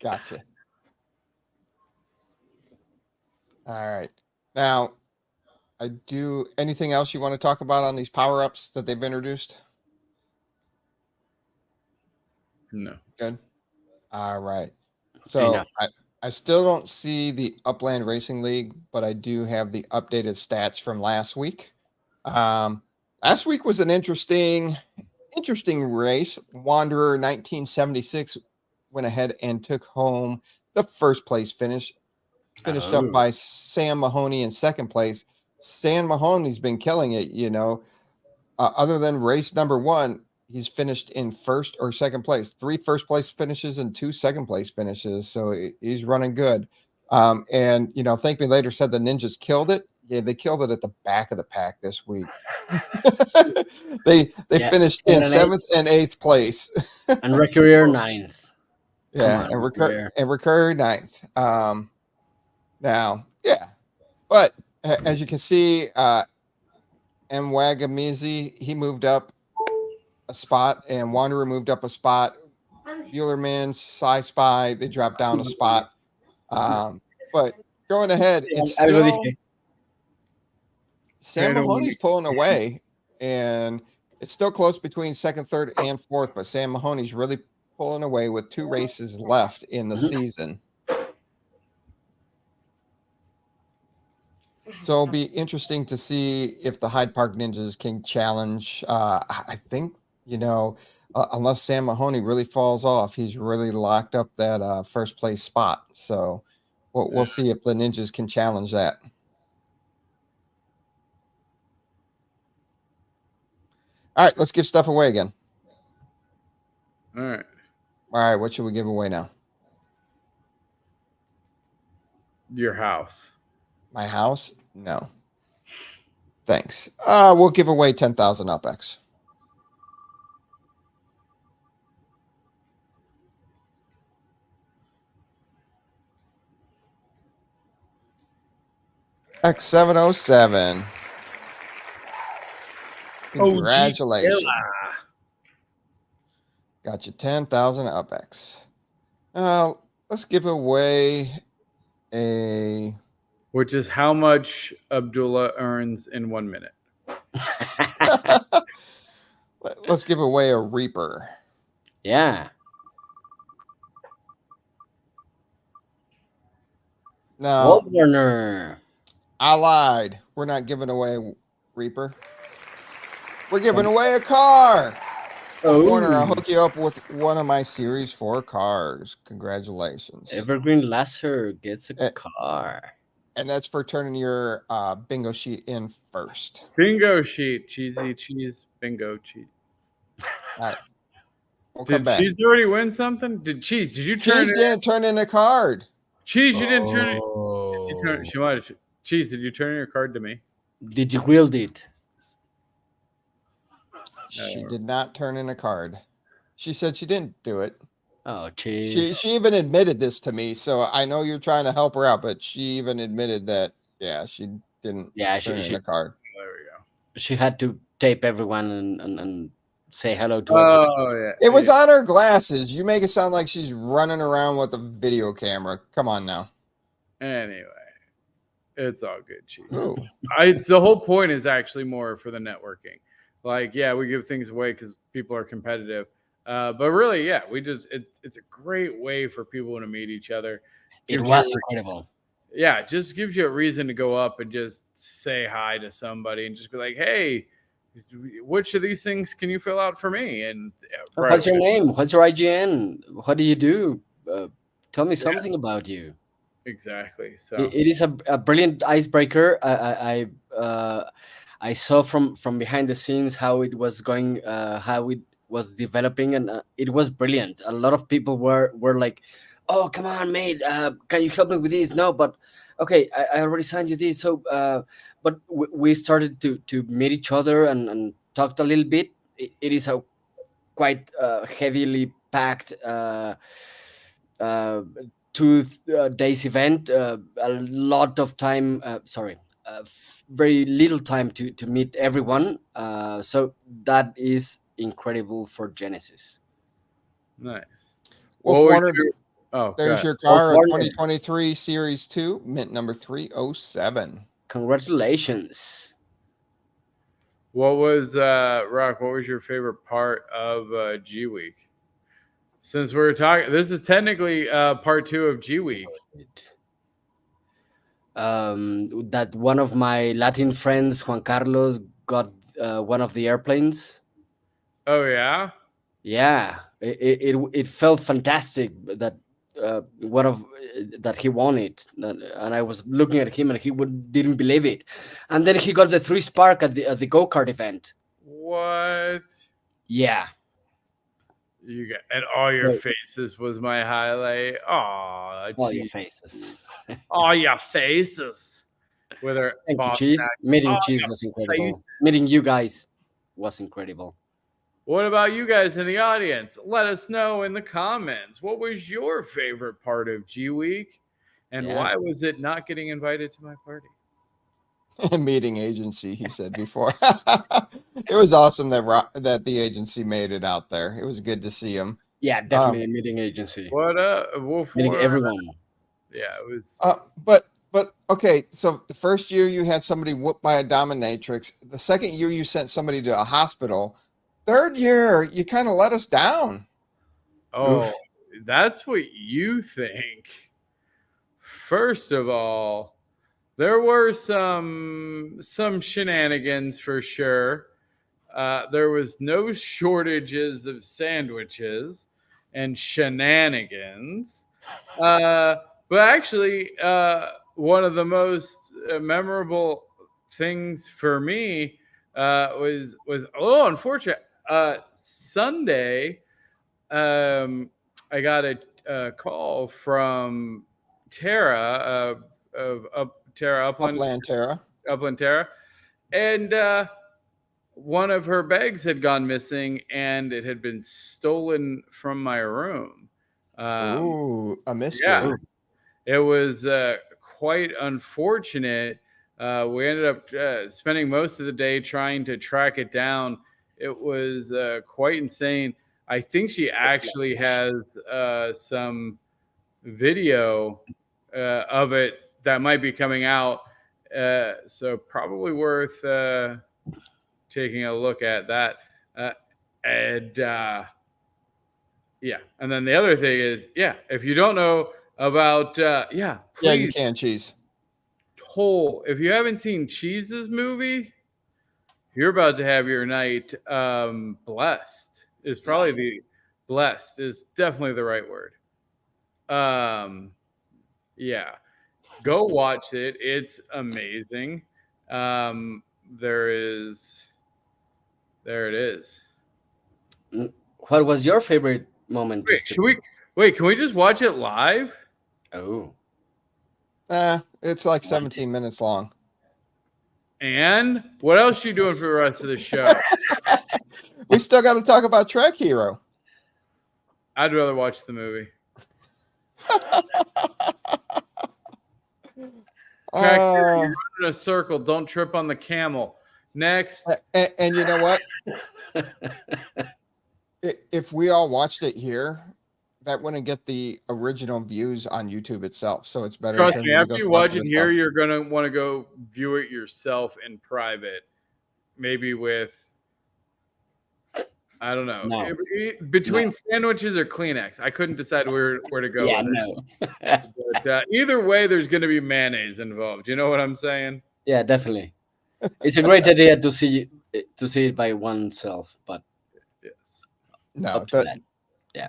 Gotcha. All right. Now, I do. Anything else you want to talk about on these power-ups that they've introduced? No. Good. All right. So I still don't see the Upland Racing League, but I do have the updated stats from last week. Last week was an interesting race. Wanderer 1976 went ahead and took home the first place finish. Finished up by Sam Mahoney in second place. Sam Mahoney's been killing it, other than race number 1, he's finished in first or second place, 3 first place finishes and 2 second place finishes. So he's running good. And ThankMeLater said the Ninjas killed it. Yeah, they killed it at the back of the pack this week. they finished in 7th and 8th place. And Recurrier 9th. Yeah, and Recurrier 9th. Now, yeah. But as you can see, Mwagamizi, he moved up a spot, and Wanderer moved up a spot. Buellerman, Spy, they dropped down a spot. But going ahead, it's still Sam Mahoney's pulling away, and it's still close between second, third, and fourth, but Sam Mahoney's really pulling away with 2 races left in the season. So it'll be interesting to see if the Hyde Park Ninjas can challenge. I think, unless Sam Mahoney really falls off, he's really locked up that first place spot. So we'll see if the Ninjas can challenge that. All right, let's give stuff away again. All right. What should we give away now? Your house. My house? No. Thanks. We'll give away 10,000 UPX. X707. Congratulations. Got you 10,000 UPX. Let's give away which is how much Abdullah earns in 1 minute. Let's give away a Reaper. Yeah. No. Warner. I lied. We're not giving away a Reaper. We're giving away a car. Warner, I'll hook you up with one of my Series 4 cars. Congratulations. Evergreen Lasser gets a car. And that's for turning your bingo sheet in first. Bingo sheet. Cheesy cheese bingo sheet. All right. Did Cheese already win something? Did you turn Cheese didn't turn in a card. Cheese, you didn't turn it. She might have. Cheese, did you turn your card to me? Did you wield it? She did not turn in a card. She said she didn't do it. Oh, Cheese. She even admitted this to me, so I know you're trying to help her out, but she even admitted that, she didn't turn in a card. There we go. She had to tape everyone and say hello to everyone. Oh, yeah. It was on her glasses. You make it sound like she's running around with a video camera. Come on now. Anyway, it's all good, Cheese. Ooh. The whole point is actually more for the networking. Like, we give things away because people are competitive. But really, it's a great way for people to meet each other. It was incredible. Yeah, it just gives you a reason to go up and just say hi to somebody and just be like, hey, which of these things can you fill out for me? And what's your name? What's your IGN? What do you do? Tell me something about you. Exactly. So it is a brilliant icebreaker. I saw from behind the scenes how it was going, how it was developing, and it was brilliant. A lot of people were like, "Oh, come on, mate! Can you help me with this?" No, but okay, I already signed you this. So, but we started to meet each other and talked a little bit. It is a quite heavily packed 2 days event. A lot of time. Very little time to meet everyone. So that is incredible for Genesis. Nice. There's your car, a 2023 Series 2, mint number 307. Congratulations. What was Rock? What was your favorite part of G Week? Since we're talking, this is technically part 2 of G Week. That one of my Latin friends, Juan Carlos, got one of the airplanes. Oh yeah. Yeah, it felt fantastic that one of that he won it, and I was looking at him and he didn't believe it, and then he got the 3 Spark at the go-kart event. What? Yeah, You got, and all your Right. faces was my highlight. Oh, all your faces. all your faces. With her Thank you, boss Cheese. back. Meeting Oh, Cheese yeah, was incredible. Meeting you guys was incredible. What about you guys in the audience? Let us know in the comments. What was your favorite part of G Week? And Yeah. why was it not getting invited to my party? Meeting agency, he said before. It was awesome that the agency made it out there. It was good to see him. Yeah, definitely a meeting agency. What Wolf Meeting War? everyone. Yeah, it was. But okay, so the first year you had somebody whooped by a dominatrix. The second year you sent somebody to a hospital. Third year you kind of let us down. Oh, that's what you think. First of all, there were some shenanigans for sure. There was no shortages of sandwiches and shenanigans. But actually, one of the most memorable things for me was a little unfortunate. Sunday, I got a call from Tara of Tara Upland Terra. Upland Tara, and one of her bags had gone missing, and it had been stolen from my room. Ooh, a mystery. Yeah, it was quite unfortunate. We ended up spending most of the day trying to track it down. It was quite insane. I think she actually has some video of it that might be coming out. So probably worth taking a look at that. And then the other thing is, if you don't know about, please, you can, Cheese. If you haven't seen Cheese's movie, you're about to have your night blessed. Is probably blessed is definitely the right word. Go watch it. It's amazing. There it is. What was your favorite moment? Can we just watch it live? Oh. It's like 17 minutes long. And what else are you doing for the rest of the show? We still got to talk about Trek Hero. I'd rather watch the movie. Trek Hero, you're running in a circle. Don't trip on the camel. Next. And you know what? If we all watched it here, that wouldn't get the original views on YouTube itself. So it's better. Trust me, after you watch it here, you're going to want to go view it yourself in private. Maybe with, I don't know, between sandwiches or Kleenex. I couldn't decide where to go. Yeah, no. But, either way, there's going to be mayonnaise involved. You know what I'm saying? Yeah, definitely. It's a great idea to see it by oneself, but yes. No,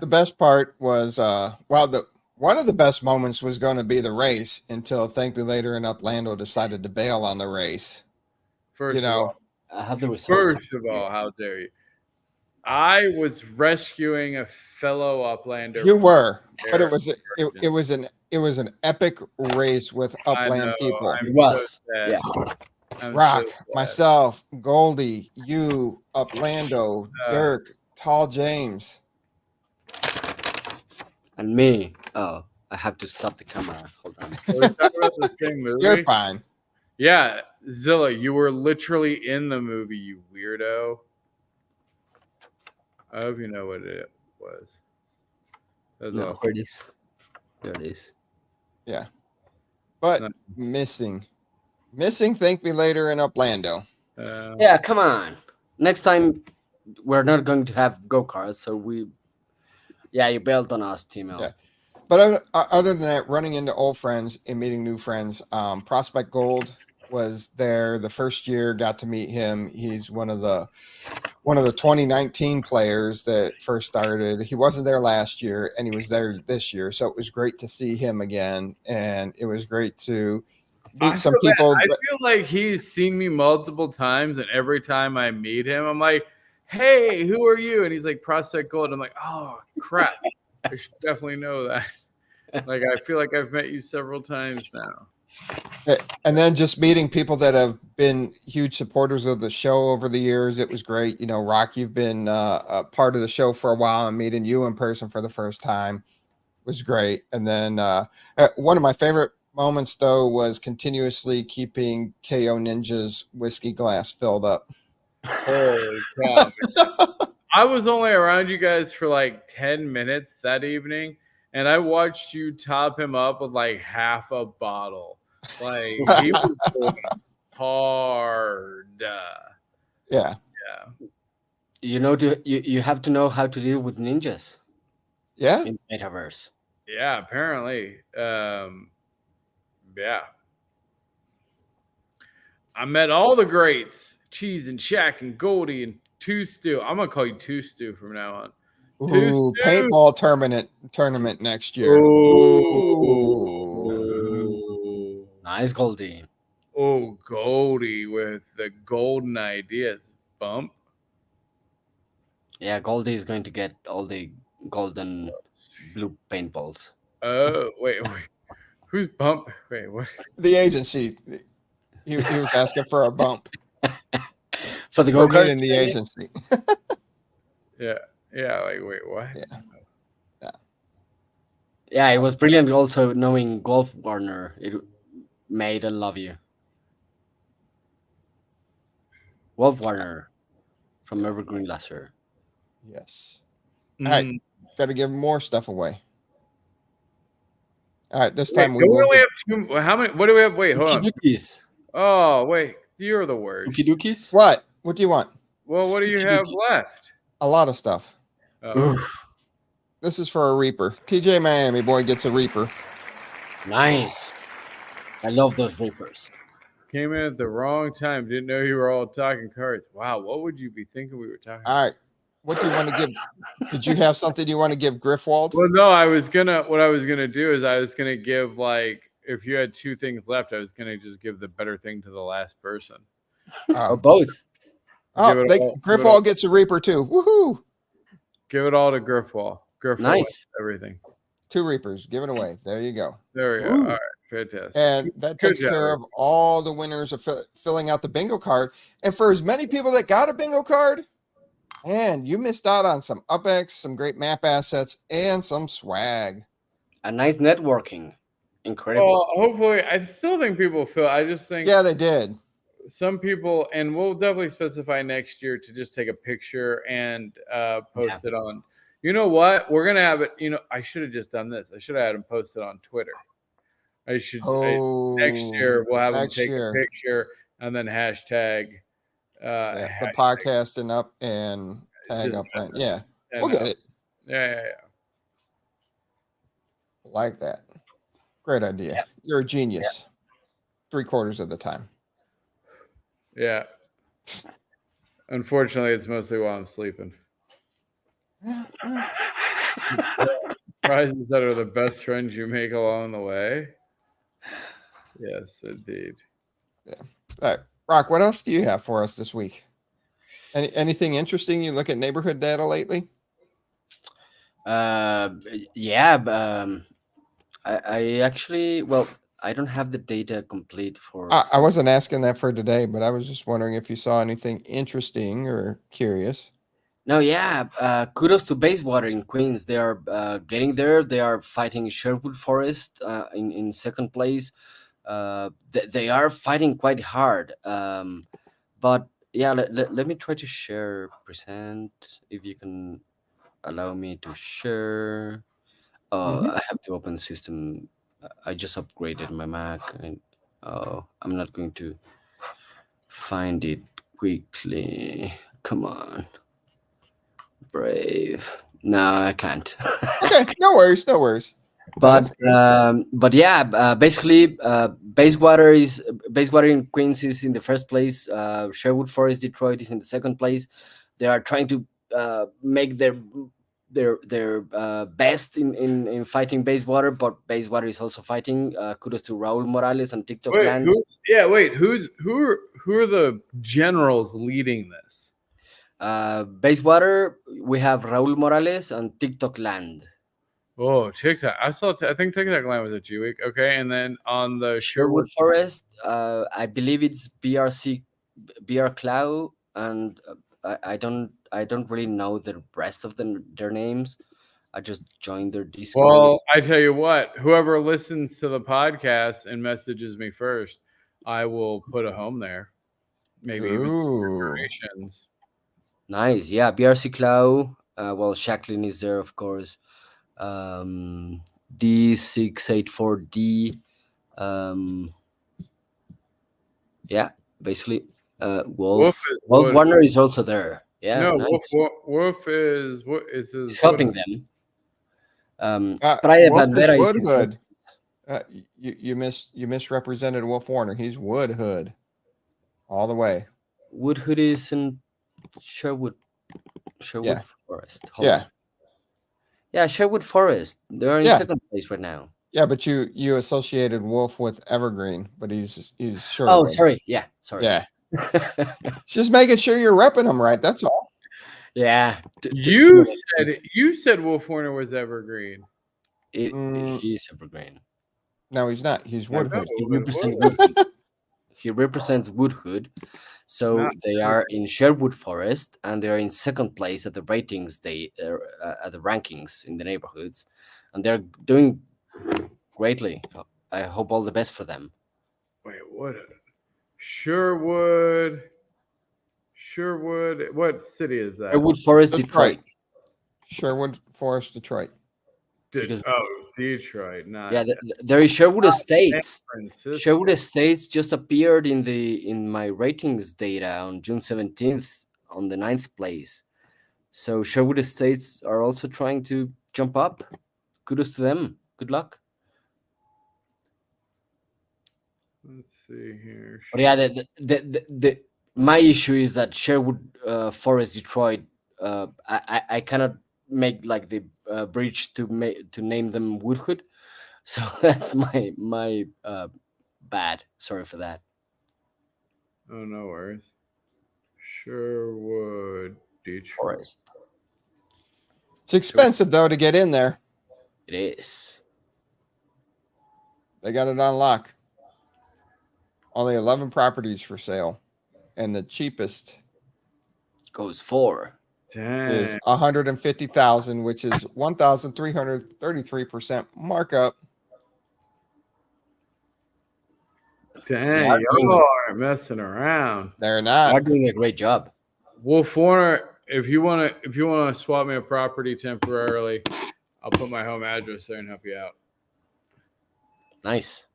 the best part was one of the best moments was going to be the race until ThankMeLater and Uplando decided to bail on the race. First of all, how dare you? I was rescuing a fellow Uplander. You were, but it was an epic race with Upland people. It was. Yeah. Rock, myself, Goldie, you, Uplando, Dirk, Tall James. And me. Oh, I have to stop the camera. Hold on. Are we talking about the same movie? You're fine. Yeah, Zilla, you were literally in the movie, you weirdo. I hope you know what it was. No, here it is. There it is. Yeah. But missing Missing Thank Me Later in Uplando. Yeah, come on. Next time we're not going to have go-karts, so you built on us, Timo. Yeah. But other than that, running into old friends and meeting new friends, Prospect Gold was there the first year. Got to meet him. He's one of the 2019 players that first started. He wasn't there last year, and he was there this year. So it was great to see him again, and it was great to meet some people. I feel like he's seen me multiple times, and every time I meet him, I'm like, "Hey, who are you?" And he's like, "Prospect Gold." I'm like, "Oh crap, I should definitely know that." Like, I feel like I've met you several times now. And then just meeting people that have been huge supporters of the show over the years. It was great. You know, Rock, you've been a part of the show for a while, and meeting you in person for the first time was great. And then one of my favorite moments, though, was continuously keeping KO Ninja's whiskey glass filled up. Holy cow. I was only around you guys for like 10 minutes that evening, and I watched you top him up with like half a bottle. Like, he was going hard. Yeah. You know, you have to know how to deal with ninjas. Yeah. In metaverse. Yeah, apparently. Yeah. I met all the greats: Cheese and Shaq and Goldie and Two Stew. I'm gonna call you Two Stew from now on. Ooh, paintball tournament next year. Ooh. Nice, Goldie. Oh, Goldie with the golden ideas. Bump. Yeah, Goldie is going to get all the golden blue paintballs. Oh, wait. Who's Bump? Wait, what? The agency. He was asking for a bump. For the go-karts? In the agency. Yeah. Like, wait, what? Yeah, it was brilliant also knowing Golf Warner. It made and love you. Wolf Warner from Evergreen Laser. Yes. All right. Got to give more stuff away. All right. This time we only have two. How many? What do we have? Wait, hold on. Oh, wait. You're the worst. Dookies? What? What do you want? Well, what do you have left? A lot of stuff. This is for a Reaper. TJ Miami boy gets a Reaper. Nice. I love those Reapers. Came in at the wrong time. Didn't know you were all talking cards. Wow, what would you be thinking we were talking about? All right. What do you want to give? Did you have something you want to give Griffwald? Well, no, what I was gonna do is I was gonna give, like, if you had two things left, I was gonna just give the better thing to the last person. Or both. Griffwald gets a Reaper too. Woohoo! Give it all to Griffwald. Nice. Everything. 2 Reapers. Give it away. There you go. There we go. All right. Fantastic. And that takes care of all the winners of filling out the bingo card. And for as many people that got a bingo card, and you missed out on some UPX, some great map assets, and some swag. A nice networking. Incredible. Well, hopefully, I still think people feel. I just think. Yeah, they did. Some people, and we'll definitely specify next year to just take a picture and post it on. You know what? We're gonna have it. You know, I should have just done this. I should have had them post it on Twitter. Next year we'll have them take a picture and then hashtag the podcast and up and tag Upland. Yeah, we'll get it. Yeah. Like that. Great idea. Yeah. You're a genius. 3/4 of the time. Yeah. Unfortunately, it's mostly while I'm sleeping. Prizes that are the best friends you make along the way. Yes, indeed. Yeah. All right. Rock, what else do you have for us this week? Anything interesting? You look at neighborhood data lately? I actually, I don't have the data complete for. I wasn't asking that for today, but I was just wondering if you saw anything interesting or curious. No, kudos to Basewater in Queens. They are getting there. They are fighting Sherwood Forest in second place. They are fighting quite hard. But yeah, let me try to present if you can allow me to share. I have to open system. I just upgraded my Mac and Oh, I'm not going to find it quickly. Come on. Brave. No, I can't. Okay, no worries, no worries. No, that's good. But yeah, basically, Bayswater in Queens is in the first place. Sherwood Forest Detroit is in the second place. They are trying to make their best in fighting Bayswater, but Bayswater is also fighting. Kudos to Raul Morales and TikTok Wait, Land. who are the generals leading this? Bayswater, we have Raul Morales and TikTok Land. Oh, TikTok! I think TikTok Land was a G week. Okay, and then on the Sherwood Forest, I believe it's BR Cloud, and I don't really know the rest of their names. I just joined their Discord. Well, I tell you what, whoever listens to the podcast and messages me first, I will put a home there. Maybe even donations. Nice, yeah. BRC Cloud. Well, Shacklin is there, of course. D684D. Yeah, basically, Wolf Warner is also there. Yeah, no, nice. Wolf is He's helping them. Wolf is Woodhood. You misrepresented Wolf Warner. He's Woodhood, all the way. Woodhood is in Sherwood Forest. Yeah, Sherwood Forest. They're in second place right now. Yeah, but you associated Wolf with Evergreen, but he's Sherwood. Oh, sorry. Yeah, sorry. Yeah. Just making sure you're repping them right. That's all. Yeah. You said Wolf Warner was Evergreen. He's Evergreen. No, he's not. He's Woodhood. He represents Woodhood. So they are in Sherwood Forest, and they are in second place at the ratings. At the rankings in the neighborhoods, and they're doing greatly. I hope all the best for them. Wait, what? Sherwood. What city is that? Sherwood Forest, Detroit. Sherwood Forest, Detroit. Detroit. Not yeah, there is Sherwood Estates. Sherwood Estates just appeared in my ratings data on June 17th on the 9th place. So Sherwood Estates are also trying to jump up. Kudos to them. Good luck. Let's see here. But yeah, my issue is that Sherwood Forest Detroit. I cannot make like the bridge to name them Woodhood, so that's my bad. Sorry for that. Oh, no worries. Sherwood Detroit Forest. It's expensive though to get in there. It is. They got it on lock. Only 11 properties for sale, and the cheapest goes for is 150,000, which is 1,333% markup. Dang, y'all aren't messing around. They're not. They're doing a great job. Wolf Warner, if you wanna swap me a property temporarily, I'll put my home address there and help you out. Nice.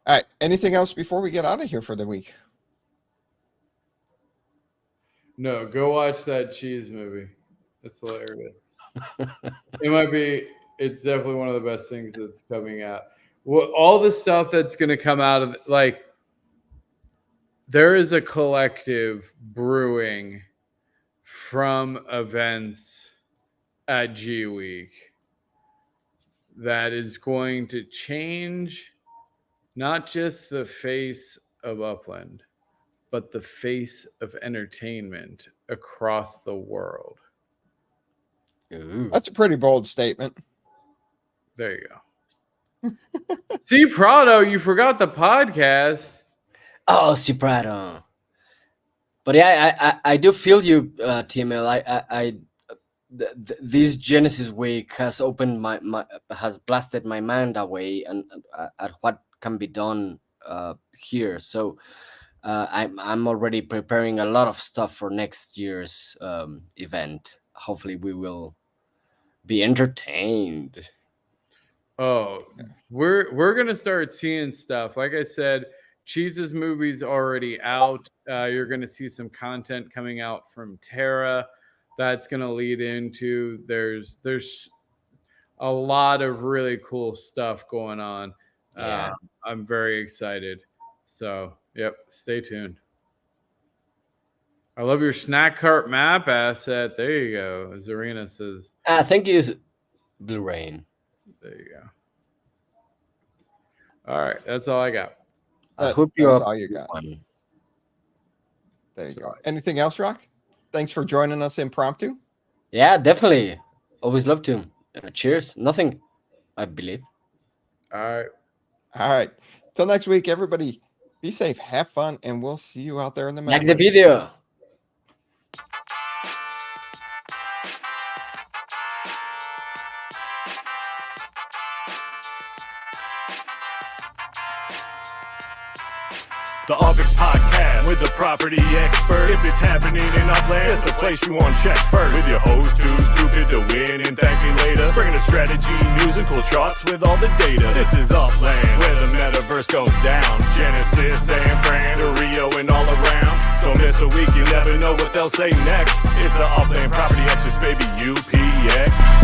All right. Anything else before we get out of here for the week? No, go watch that cheese movie. It's hilarious. It's definitely one of the best things that's coming out. Well, all the stuff that's going to come out of like, there is a collective brewing from events at G Week that is going to change not just the face of Upland, but the face of entertainment across the world. Ooh. That's a pretty bold statement. There you go. See, Prado, you forgot the podcast. Oh, see, Prado. But yeah, I do feel you, TML. This Genesis week has opened has blasted my mind away and at what can be done here. So I'm already preparing a lot of stuff for next year's event. Hopefully we will be entertained. Oh, we're gonna start seeing stuff. Like I said, Cheese's movie's already out. You're gonna see some content coming out from Tara. That's gonna lead into there's a lot of really cool stuff going on. Yeah. I'm very excited. So, yep, stay tuned. I love your snack cart map asset. There you go. Zarina says. Thank you, Blue Rain. There you go. All right, that's all I got. I hope that's all you got. There you go. Anything else, Rock? Thanks for joining us impromptu. Yeah, definitely. Always love to. Cheers. Nothing, I believe. All right. Till next week, everybody. Be safe, have fun, and we'll see you out there in the metaverse. Like the video. The UPX Podcast with the property expert. If it's happening in Upland, it's the place you want to check first. With your host who's stupid to win and thank me later. Bringing the strategy, news, and cool charts with all the data. This is Upland, where the metaverse goes down. Genesis, San Fran, to Rio, and all around. Don't miss a week, you never know what they'll say next. It's the Upland property experts, baby, UPX.